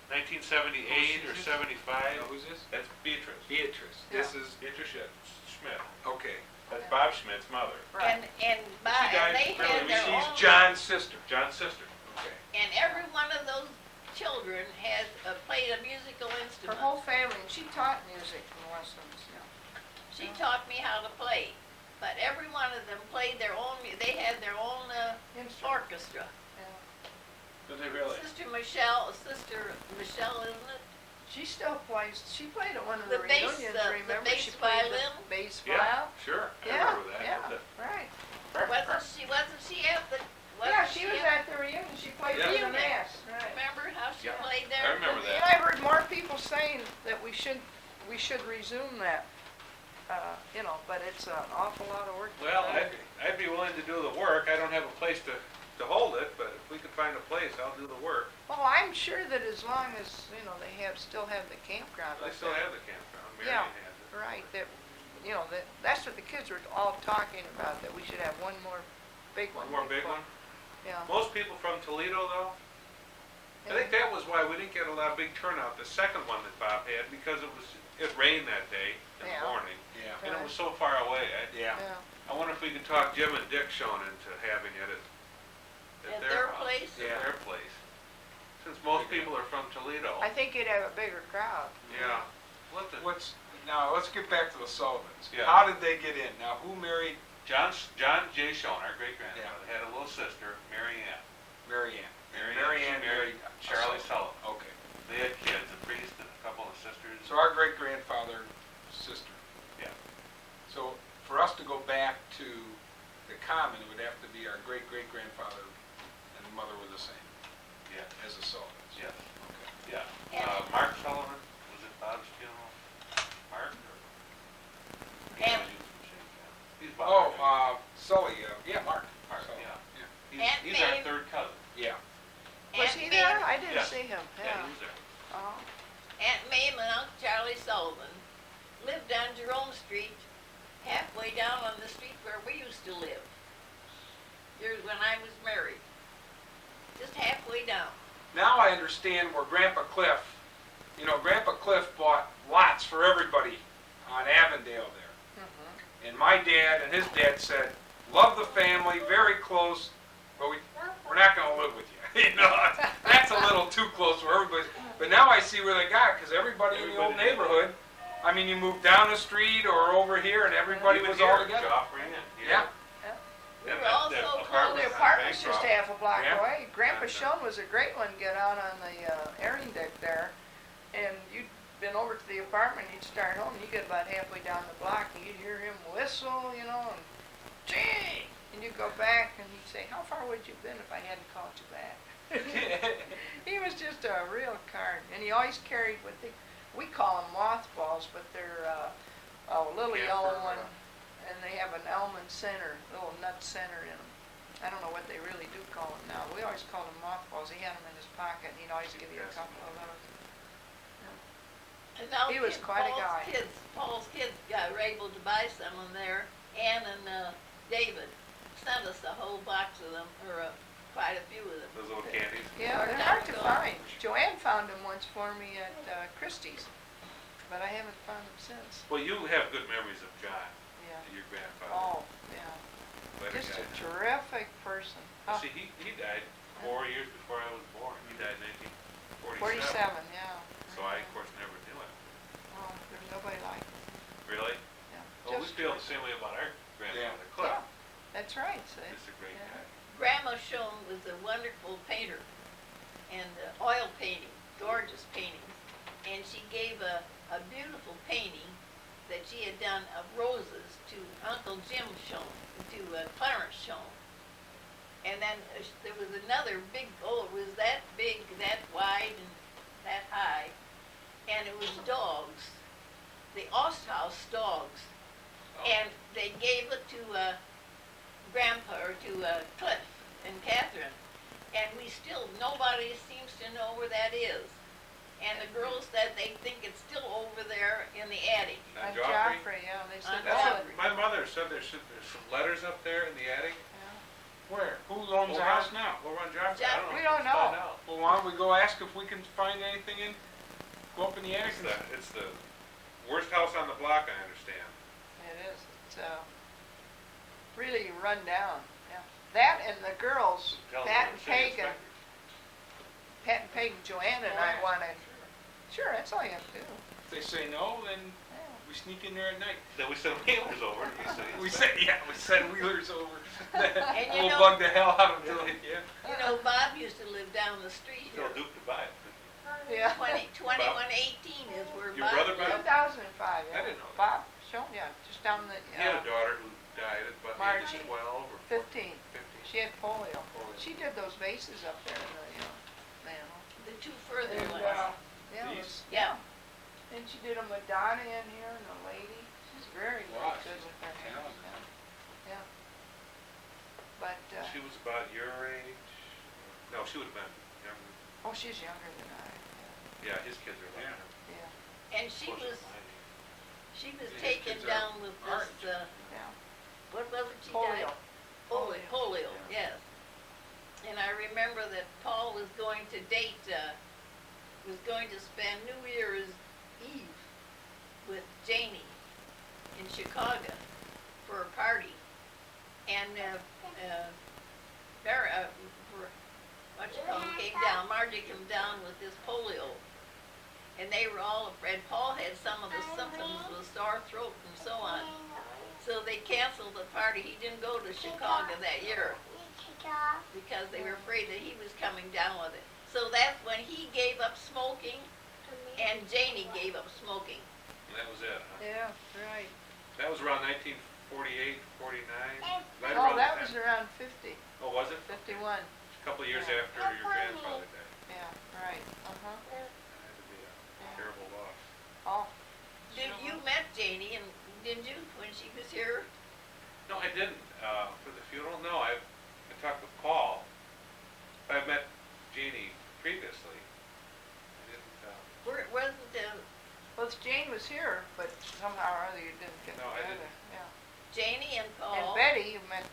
1978 or Who's this? 75. Now, who's this? That's Beatrice. Beatrice. This is, Beatrice Schmidt. okay. That's Bob Schmidt's mother. Right. And by, She died and they fairly had their She's own. John's sister. John's sister. Okay. And every one of those children has played a musical Her instrument. whole family, and she taught music in lessons. She taught me how to play, but every one of them played their own. They had their own Instrument. orchestra. Did they really? Sister Michelle, isn't it? She still plays. She played at one of the, The bass, reunions. the Remember, bass she played violin? the bass Yeah, violin. sure. I Yeah, remember that. yeah, right. Wasn't she at the? Yeah, she was at the reunion. She played Yeah. in the mass. Right. Remember how she Yeah, played I there? remember And that. I've heard more people saying that we should resume that. But it's an awful lot of work. to Well, do. I'd be willing to do the work. I don't have a place to hold it, but if we could find a place, I'll do the work. Well, I'm sure that as long as they still have the campground. They up still there. have the campground. Yeah. Marion has it. Right. That's what the kids were all talking about. That we should have one more big one. One more big before- one. Yeah. Most people from Toledo, though, I think that was why we didn't get a lot of big turnout, the second one that Bob had, because it rained that day in Yeah. the morning, Yeah. and it was so far away. Yeah. Yeah. I wonder if we can talk Jim and Dick Schoen into having it At at their house, place? Yeah. At their place. Since most people are from Toledo. I think you'd have a bigger crowd. Yeah. What the, Now, let's get back to the Sullivans. Yeah. How did they get in? Now, who married John J. Schoen, our great-grandfather, had a little sister, Mary Ann. Mary Ann? Mary Ann married Charlie Sullivan. Sullivan. Okay. They had kids, a priest and a couple of sisters. So our great-grandfather's sister. Yeah. So for us to go back to the common, it would have to be our great-great-grandfather and mother were the same Yeah. as the Sullivans. Yes. Okay. Yeah. And- Mark Sullivan, was it Bob's funeral? Mark or? And- He's Bob. Oh, Sully, yeah, Mark. Mark, Sully, yeah. Aunt He's our Maeve. third cousin. Yeah. Was Aunt he there? Maeve- I didn't Yeah. see him. Yeah, Yeah. he was there. Oh. Aunt Mame and Uncle Charlie Sullivan lived on Jerome Street, halfway down on the street where we used to live. Years when I was married. Just halfway down. Now I understand where Grandpa Cliff, Grandpa Cliff bought lots for everybody on Avondale there. Mhm. And my dad and his dad said, love the family, very close, but we're not going to live with you. That's a little too close for everybody. But now I see where they got, because everybody in the old Everybody did. neighborhood, I mean, you moved down the street or over here and everybody Even was all here, together. Joffrey and here. Yeah. We And were that- all that so Well, apartment close. the on apartment's just Bancroft. half a block Yeah. away. Grandpa And, Schoen was a great one to get out on the airing deck there. And you'd been over to the apartment, you'd start home, you get about halfway down the block, and you'd hear him whistle, and gee! And you'd go back, and he'd say, how far would you have been if I hadn't called you back? He was just a real card. And he always carried what we call them mothballs, but they're a little yellow Camphor, one. And they have an almond center, little nut center in them. I don't know what they really do call them now. We always called them mothballs. He had them in his pocket, and he'd always give you a Yes. couple of those. And now He was quite a guy. Paul's kids were able to buy some of them there. Ann and David sent us a whole box of them, or quite a few of them. Those little candies. Yeah, they're hard to find. Joanne found them once for me at Christie's, but I haven't found them since. Well, you have good memories of John, Yeah. your grandfather. Oh, yeah. What a Just guy. a terrific person. Oh, See, he died 4 years before I was born. He died in 1947. 47, yeah. So I, of course, never knew him. Oh, there's nobody like him. Really? Yeah. Well, we Just feel the terrific. same way about our grandfather, Yeah, Cliff. that's right, see? Just a great Yeah. guy. Grandma Schoen was a wonderful painter and oil painting, gorgeous paintings. And she gave a beautiful painting that she had done of roses to Uncle Jim Schoen, to Clarence Schoen. And then there was another big, it was that big, that wide, and that high. And it was dogs, the Osthaus dogs. Oh. And they gave it to Grandpa, or to Cliff and Catherine. And nobody seems to know where that is. And the girls said they think it's still over there in the attic. Now, And Joffrey, Joffrey, yeah, they said On that's that. what, my mother said there's some letters up there in the attic. Where? Who owns the house now? Over on Joffrey. I don't know. We don't Let's find know. out. Well, why don't we go ask if we can find anything go up in the attic? It's the worst house on the block, I understand. It is. It's really run down. Yeah. That and the girls, Tell them Pat what and the city Pagan, inspector- Pat and Pagan, Joanna and I wanted. Sure, that's all you have to do. If they say no, then Yeah. we sneak in there at night. Then we sent wheelers over. and you say- We send wheelers over. And you We'll know- bug the hell out of them till they, yeah. You know, Bob used to live down the street Tell here. Duke to buy it. Yeah. 2118 is where Your Bob brother lived. 2005, yeah. I didn't know that. Bob, show, yeah, just down the, He had a daughter who died at about age Margie. 12 or 15. 15. She had polio. Polio. She did those vases up there in the, mantle. The two further And, ones. yeah, These? Yeah. and she did a Madonna in here and a lady. She's very Wow, good she's with her hands. talented. Yeah. But, She was about your age. No, she would have been younger. oh, she's younger than I. Yeah, his kids are like Yeah. her. Yeah, And she Closer was to mine. she was His taken kids are down with our this, yeah. what was it she Polio. died? Polio, yes. And I remember that Paul was going to was going to spend New Year's Eve with Janie in Chicago for a party. And Margie came down with this polio. And they were all afraid. Paul had some of the symptoms of sore throat and so on. So they canceled the party. He didn't go to Chicago that year because they were afraid that he was coming down with it. So that's when he gave up smoking and Janie gave up smoking. And that was it, huh? Yeah, right. That was around 1948, 49? Right Oh, around that the was time. around 50, Oh, was it? 51. A couple of years Yeah. after your grandfather died. Yeah, right. Uh-huh. That had to be a terrible loss. Oh. You met Janie, and didn't you, when she was here? No, I didn't. For the funeral, no. I talked with Paul. I met Jeannie previously. I didn't. Wasn't Well, Jane was here, but somehow or other you didn't get No, I together. didn't. Yeah. Janie and And Paul? Betty, you met,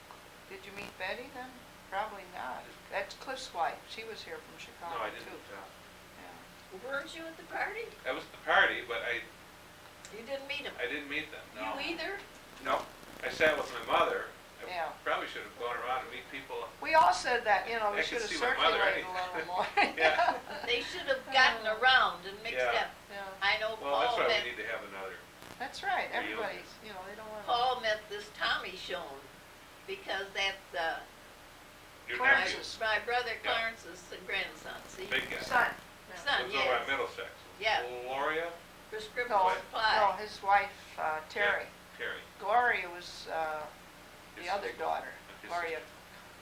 did you meet Betty then? Probably not. That's Cliff's wife. She was here from Chicago, No, I too. didn't. Yeah. Weren't you at the party? I was at the party, but You didn't meet him? I didn't meet them. No. You either? No. I sat with my mother. I Yeah. probably should have gone around and meet people. We all said that, you know, I we could should have see my mother circulated a little more. Yeah. They should have gotten around and mixed Yeah. up. Yeah. I know Well, that's Paul why met, we need to have another. That's right. Reunion. Everybody's, you know, they don't want to. Paul met this Tommy Schoen, because that's, Your Clarence nephew. is- my brother Yeah. Clarence's grandson, see? Big guy. Son. Son, Lives over at yes. Middlesex. Yeah. Gloria? Prescription No, supply. no, his wife, Terry. Terry. Gloria was the His other daughter, his Gloria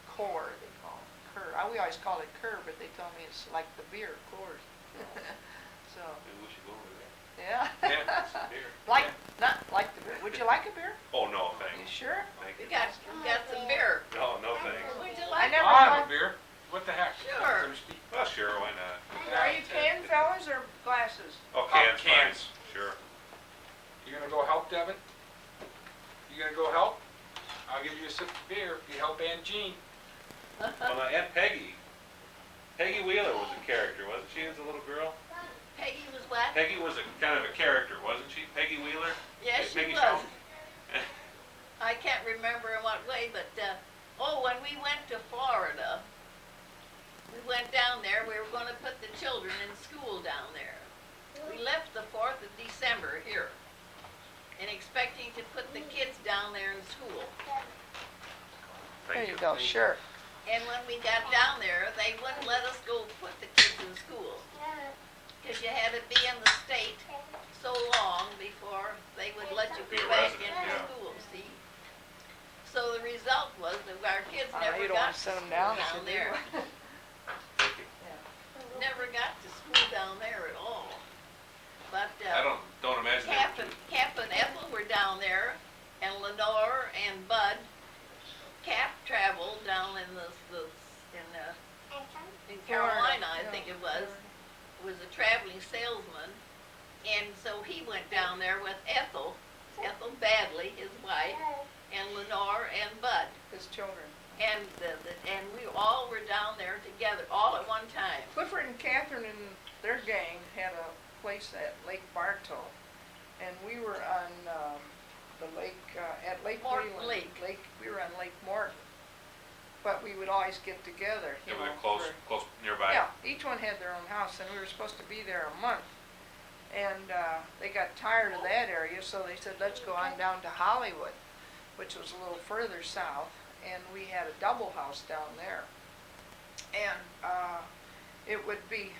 Core, they call it, Kerr. We always called it Kerr, but they told me it's like the beer, Coors. So, Maybe we should go over there. yeah. Yeah, some beer. Like, Yeah. not like the beer. Would you like a beer? Oh, no, You thanks. sure? Thank We you. got some beer. No, no, thanks. Would you I like? never I'll have thought- a beer. What the heck? Sure. Thirsty. Well, sure, why not? Are you canned fellas or glasses? Oh, cans, fine. cans. Sure. You gonna go help, Devin? You gonna go help? I'll give you a sip of beer if you help Aunt Jean. Well, now, Aunt Peggy. Peggy Wheeler was a character, wasn't she, as a little girl? Peggy was what? Peggy was a kind of a character, wasn't she? Peggy Wheeler? Yes, she Peggy was. Schoen? I can't remember in what way, but, when we went to Florida, we went down there, we were gonna put the children in school down there. We left the 4th of December here, and expecting to put the kids down there in school. There Thank you go, sure. And when we got down there, they wouldn't let us go put the kids in school, because you had to be in the state so long before they would let you Be go a back resident, into yeah. school, see? So the result was that our kids Oh, never you don't got want to to set school them down, down should you? there. Thank you. Never got to school down there at all. But, I don't imagine they Cap would and, Cap and Ethel were down there, and Lenore and Bud. Cap traveled down in in Carolina, I think it was a traveling salesman. And so he went down there with Ethel Badley, his wife, and Lenore and Bud. His children. And and we all were down there together, all at one time. Clifford and Catherine and their gang had a place at Lake Bartow, and we were on the lake, at Lake Morton Wheeling. Lake. We were on Lake Morton, but we would always get together, you They know. were close, for- close nearby. Yeah, each one had their own house, and we were supposed to be there a month. And they got tired of that area, so they said, let's go on down to Hollywood, which was a little further south, and we had a double house down there. And it would be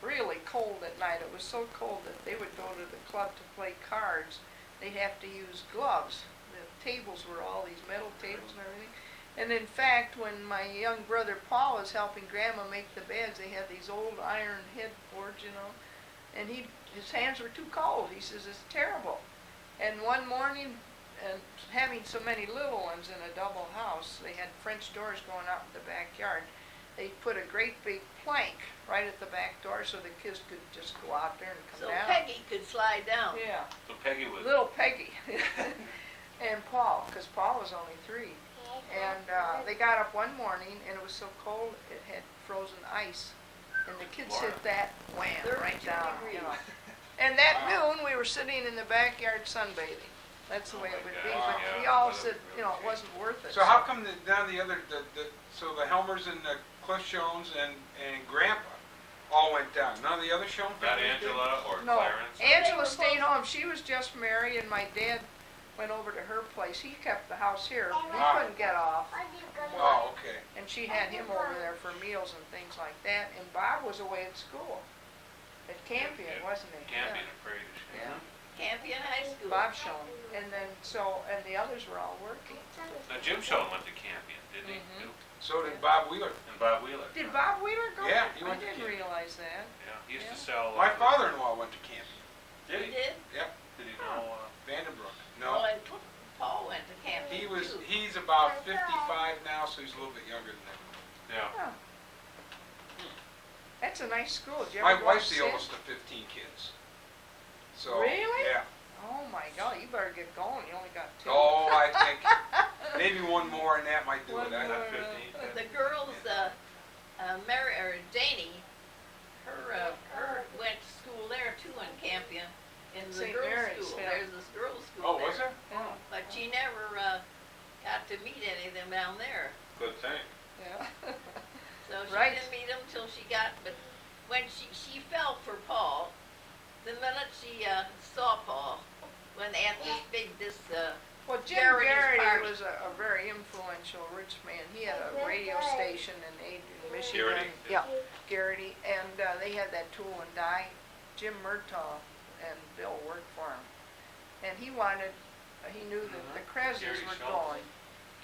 really cold at night. It was so cold that they would go to the club to play cards. They'd have to use gloves. The tables were all these metal tables and everything. And in fact, when my young brother Paul was helping Grandma make the beds, they had these old iron headboards, you know, and his hands were too cold. He says, it's terrible. And one morning, and having so many little ones in a double house, they had French doors going out in the backyard. They put a great big plank right at the back door so the kids could just go out there and come So down. Peggy could slide down. Yeah, So Peggy was, little Peggy. And Paul, because Paul was only 3. And they got up one morning and it was so cold it had frozen ice. And the kids hit that, wham, right 32 down, degrees. you know. And that Wow. noon, we were sitting in the backyard sunbathing. That's the way it would be. Oh my But God. we all Yeah, said, weather you know, it really wasn't worth it. So how come none of the other, so the Helmers and the Cliff Shones and Grandpa all went down? None of the other Schoen Not families did? Angela or No, Clarence? Angela stayed home. She was just married and my dad went over to her place. He kept the house here. We Ah. couldn't get off. Oh, okay. And she had him over there for meals and things like that. And Bob was away at school. At Campion, wasn't he? Campion and Prairie. Yeah. Campion High School. Bob Schoen. And then, and the others were all working. Now Jim Schoen went to Campion, didn't he? Mhm. too? So did Bob Wheeler. And Bob Wheeler. Did Bob Wheeler go? Yeah, he I went to didn't Campion. realize that. Yeah, he used Yeah. to sell. My father-in-law went to Campion. Did You he? did? Did he know? Vandenbroek. Well, No. and Paul went to Campion too. He's about 55 now, so he's a little bit younger than that. Yeah. Oh. That's a nice school. Did you My ever go wife's see the it? oldest of 15 kids. So, Really? yeah. Oh my God, you better get going. You only got two. Oh, I think maybe one more and that might do One it. I more. don't- 15. The girls, Mary, or Janie, her went to school there too in Campion, in the St. girls' Mary's, school. yeah. There's this girls' school Oh, there. was there? Yeah. But she never, got to meet any of them down there. Good thing. Yeah. So she Right. didn't meet him till she got, but when she fell for Paul, the minute she, saw Paul, when they had this Well, Jim Garrity's Garrity party. was a very influential rich man. He had a radio station in Michigan. Garrity, Yeah, Garrity, and they had that tool and die. Jim Murtaugh and Bill worked for him. And he wanted, he knew that the Krezzes Garrity were Schultz. going.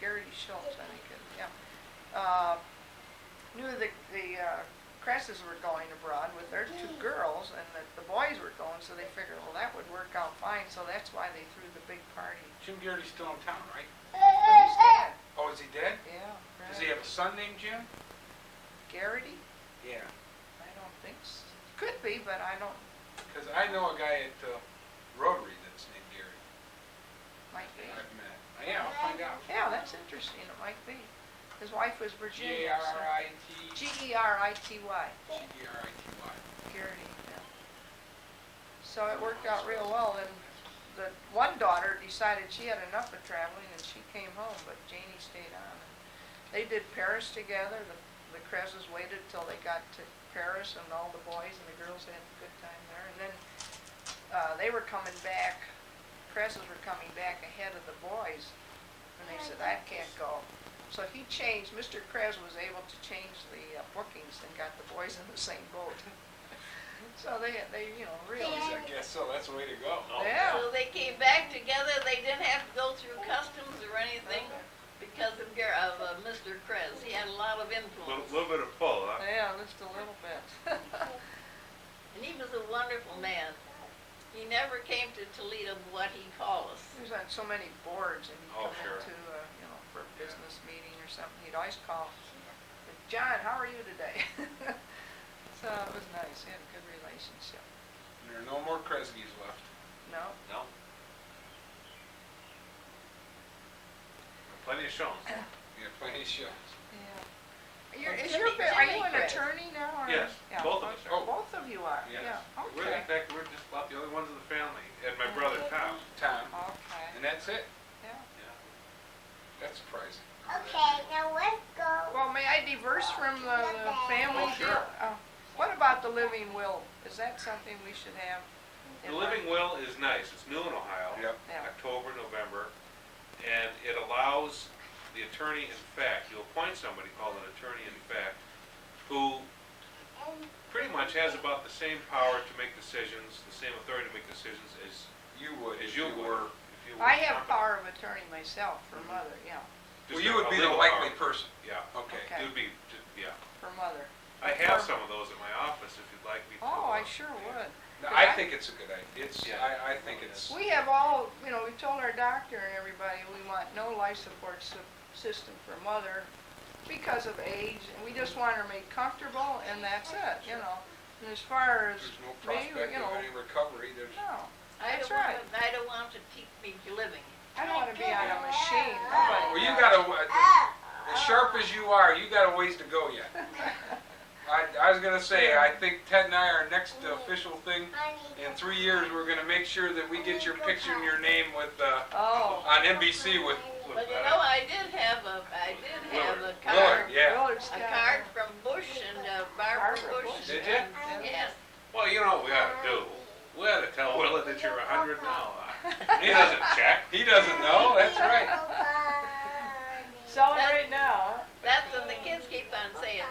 Garrity Schultz, I think, yeah. Knew the Krezzes were going abroad with their two girls and that the boys were going, so they figured, well, that would work out fine, so that's why they threw the big party. Jim Garrity's still in town, right? But he's dead. Oh, is he dead? Yeah. Does he have a son named Jim? Garrity? Yeah. I don't think so. Could be, but I don't, Because I know a guy at Rotary that's named Gary. might be. I've met. Yeah, I'll find out. Yeah, that's interesting, it might be. His wife was Virginia. G-A-R-I-T. G-E-R-I-T-Y. G-E-R-I-T-Y. Garrity, yeah. So it worked out real well, and the one daughter decided she had enough of traveling and she came home, but Janie stayed on. They did Paris together, the Krezzes waited till they got to Paris and all the boys and the girls had a good time there. And then they were coming back, Krezzes were coming back ahead of the boys, and they said, that can't go. So he changed, Mr. Krez was able to change the bookings and got the boys in the same boat. So they really. I guess so, that's the way to go. Oh, Yeah. So they came back together, they didn't have to go through customs or anything because of Mr. Krez. He had a lot of influence. Little bit of pull, huh? Yeah, just a little bit. And he was a wonderful man. He never came to Toledo, what he called us. He was on so many boards and he'd Oh, come sure. into, for a business meeting or something, he'd always call, John, how are you today? So it was nice, he had a good relationship. There are no more Kresge's left. No? No. Plenty of Schoens. Yeah, plenty of shows. Yeah. Are Jimmy you an Krez. attorney now, or? Yes, Yeah. both of us are. Oh, both of you are, Yes. yeah, We're, in okay. fact, we're just about the only ones in the family, and my brother Tom. Tom. Okay, And that's it? yeah. Yeah. That's surprising. Okay, now let's go. Well, may I diverse from the family? Oh, sure. What about the living will? Is that something we should have? The living will is nice. It's new in Ohio. Yep. Yeah. October, November, and it allows the attorney in fact, you appoint somebody called an attorney in fact, who pretty much has about the same power to make decisions, the same authority to make decisions as You would, as if you you were. were. If you were I have competent. power of attorney myself for mother, yeah, Well, Just you a would be the legal likely power. person. Yeah. Okay. Okay. It would be, yeah. for mother. I have some of those at my office if you'd like me to. Oh, I sure would. No, Could I I- think it's a good idea. It's, Yeah. I think it's, We have all, we told our doctor and everybody, we want no life support system for mother because of age, and we just want her made comfortable, and that's it, And as far as there's no me, prospect of any recovery. There's, no, I That's don't want right. I don't want to keep me living. I don't want to be on a machine, nobody. well, you does. gotta, sharp as you are, you got a ways to go yet. I was gonna say, I think Ted and I, our next official thing, in 3 years, we're gonna make sure that we get your picture and your name with, Oh. on NBC with, But you know, I did have a Willard, card, yeah. Willard's a got card from Bush and Barbara Barbara Bush. Bush. Did ya? and- Yes. Well, you know what we ought to do? We ought to tell Willa that you're 100 now. He doesn't check. He doesn't know, that's right. Celebrate now, That's what the kids keep on saying.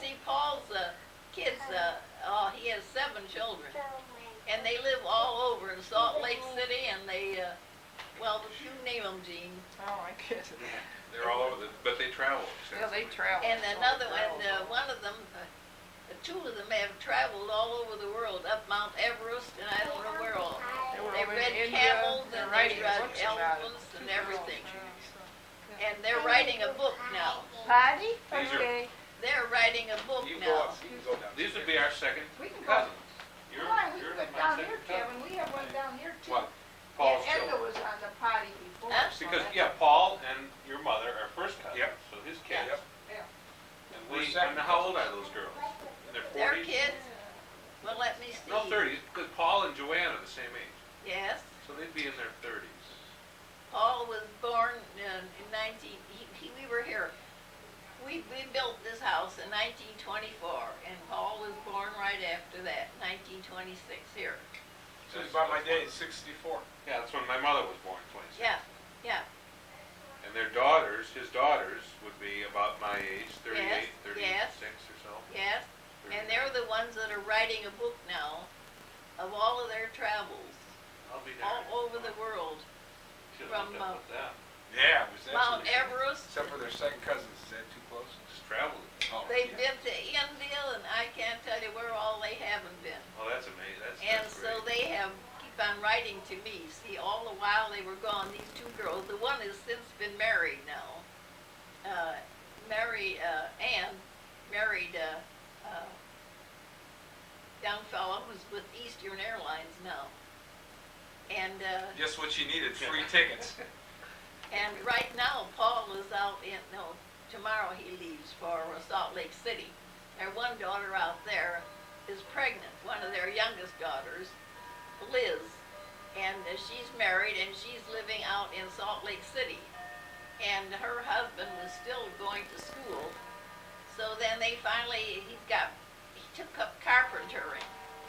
See, Paul's kids, he has 7 children. And they live all over in Salt Lake City, and they, well, you name them, Gene. huh? Oh, I guess. They're all over, but they travel. Yeah, they travel. And another one, one of them, 2 of them have traveled all over the world, up Mount Everest, and I don't know where all. They were They over read in India. camels, They're and writing they read books about it. elephants and everything. And they're writing a book now. Patty? These are- Okay. They're writing a book You go now. up, you can go down. These would be our second We can go. cousins. You're, Come on, we you're can go my down second here, cousin. Kevin. We have one down here too. What? Paul's Yeah, Edna children. was on the potty before. Huh? so Because, that's- yeah, Paul and your mother are first cousins. Yep. So his kids. Yep. And We're we, second and how old are those girls? In their 40s? Their kids, well, let me see. No, 30s, because Paul and Joanne are the same age. Yes. So they'd be in their 30s. Paul was born in 19, we were here. We built this house in 1924, and Paul was born right after that, 1926 here. So it's about my day, 64. Yeah, that's when my mother was born, 26. Yeah, yeah. And their daughters, his daughters, would be about my age, 38, Yes, 36 or so. Yes, and they're the ones that are writing a book now of all of their travels I'll be there. all over the world. Should've from, looked up with them. Yeah, it was Mount absolutely. Everest, Except for their second cousins, is that too close? Just traveled. Oh, they've yeah. been to India, and I can't tell you where all they haven't been. Oh, that's amazing. And That's so great. they have, keep on writing to me, see, all the while they were gone, these 2 girls, the one has since been married now. Ann married a young fellow who's with Eastern Airlines now. And, Just what you needed, free tickets. and right now, Paul is out in, no, tomorrow he leaves for Salt Lake City. Their one daughter out there is pregnant, one of their youngest daughters, Liz. And she's married and she's living out in Salt Lake City. And her husband was still going to school. So then they finally, he took up carpentering.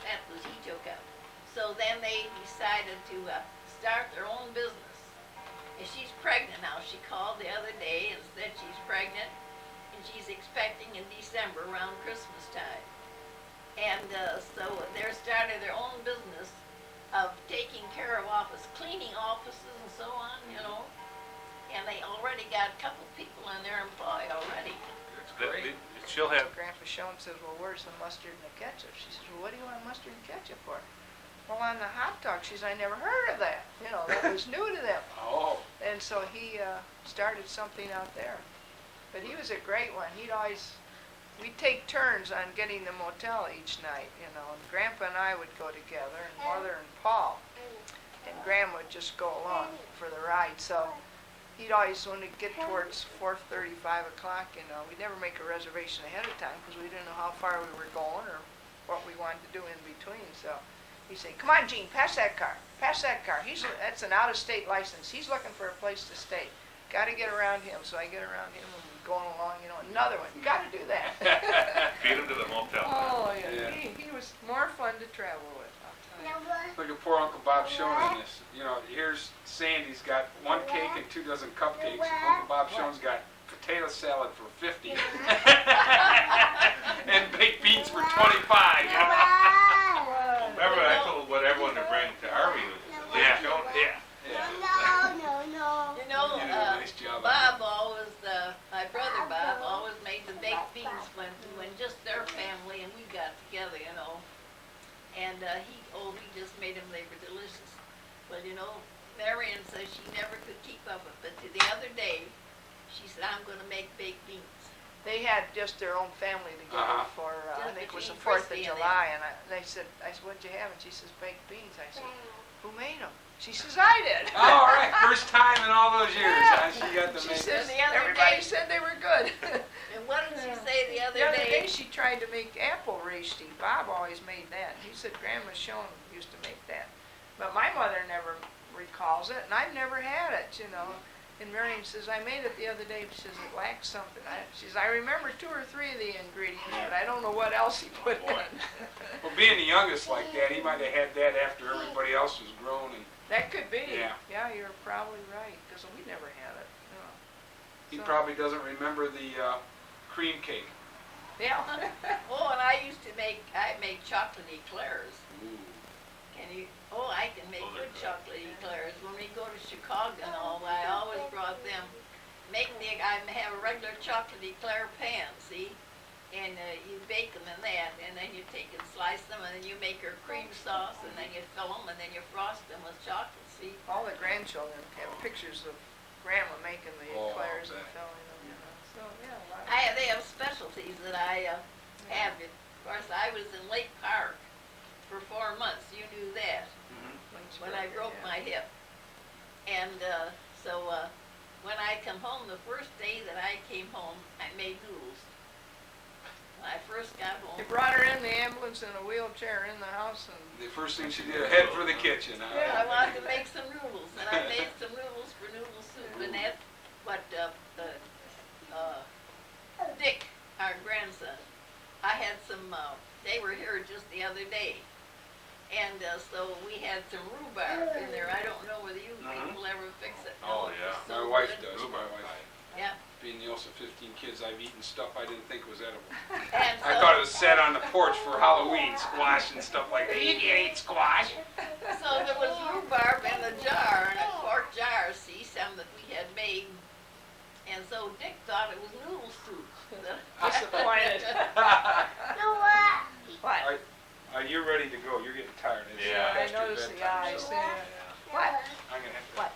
That was he took up. So then they decided to start their own business. And she's pregnant now. She called the other day and said she's pregnant. And she's expecting in December around Christmas time. And so they're starting their own business of taking care of cleaning offices and so on, you know. And they already got a couple people in their employ already. That's That- great. She'll have, Grandpa Schoen says, well, where's the mustard and the ketchup? She says, well, what do you want mustard and ketchup for? Well, on the hot dog, she says, I never heard of that. You know, that was new to them. Oh, And so he started something out there. But he was a great one. We'd take turns on getting the motel each night, you know. And Grandpa and I would go together, and Mother and Paul. And Grandma would just go along for the ride. So he'd always, when it get towards 4:30, 5 o'clock, you know, we'd never make a reservation ahead of time because we didn't know how far we were going or what we wanted to do in between. So he'd say, come on, Gene, pass that car. Pass that car. That's an out-of-state license. He's looking for a place to stay. Got to get around him. So I get around him and we're going along, you know, another one. Got to do that. feed them to the motel. Oh, Yeah. He was more fun to travel with, I'll tell you. look at poor Uncle Bob Schoen in this. You know, here's Sandy's got 1 cake and 2 dozen cupcakes. Uncle Bob Schoen's got potato salad for 50. And baked beans for 25. You know? Remember, I told what everyone to bring to our reunion. Yeah. Shown, Yeah. You know, You did a nice job. Bob always, my brother Bob always made the baked beans when just their family and we got together, you know. And he just made them, they were delicious. But you know, Marion says she never could keep up with it. But the other day, she said, I'm gonna make baked beans. They had just their own family together Uh-huh. for, I Just think it was the between 4th of Christy and July, and I said, what'd you have? And she says, baked beans. I said, who made them? She says, I did. All right, first time in all those years. Huh? She got to She make says, The other everybody day- said they were good. she tried to make apple rashti. Bob always made that. He said Grandma Schoen used to make that. But my mother never recalls it, and I've never had it, you know. And Marion says, I made it the other day. She says, it lacks something. She says, I remember 2 or 3 of the ingredients, but I don't know what else he put in. Well, being the youngest like that, he might have had that after everybody else was grown, and That could be. Yeah. Yeah, you're probably right, because we never had it. No. he So- probably doesn't remember the cream cake. Yeah. Oh, and I used to make chocolate eclairs. Ooh. Can you, I can make good chocolate eclairs. When we go to Chicago and all, I always brought them. I have a regular chocolate eclair pan, see? And you bake them in that, and then you take and slice them, and then you make your cream sauce, and then you fill them, and then you frost them with chocolate, see? All the grandchildren have pictures of Grandma making the Oh, eclairs and okay. filling them, you know. So, yeah, a lot of- They have specialties that I have. Of course, I was in Lake Park for 4 months. You knew that when I broke yeah. my hip. And so when I come home, the first day that I came home, I made noodles. When I first got home. They brought her in the ambulance in a wheelchair in the house, and The first thing she did, head for the kitchen. I wanted to make some noodles, and I made some noodles for noodle soup, and that. But Dick, our grandson, I had some. They were here just the other day, and so we had some rhubarb in there. I don't know whether you people ever fix it. Oh, No, it's yeah. just My so wife good. does. My wife, Yeah, being the oldest of 15 kids, I've eaten stuff I didn't think was edible. and I so, thought it was set on the porch for Halloween, squash and stuff like that. You can't eat squash. so there was rhubarb in a jar, in a quart jar. See, some that we had made, and so Dick thought it was noodle soup. disappointed. No, what? What? Are you ready to go? You're getting tired. It's Yeah. I past your noticed the bedtime, eyes so there. What? I'm gonna have to. What?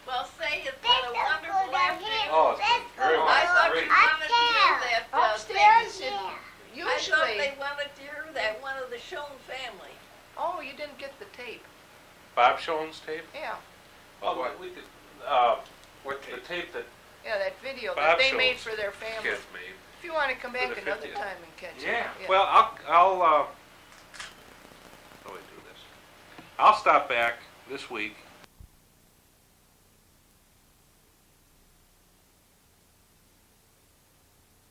Well, say it's been a wonderful afternoon. Oh, it's been great. I thought you Great. wanted to hear that. Upstairs, thing. I thought Usually, they wanted to hear that one of the Schoen family. oh, you didn't get the tape. Bob Schoen's tape? Yeah, Well, What? we could, What the tape? tape that yeah, that video Bob that they made Schoen's for their family. kids made. If you want to come back the another 50th. time and catch it. Yeah. Well, how do we do this? I'll stop back this week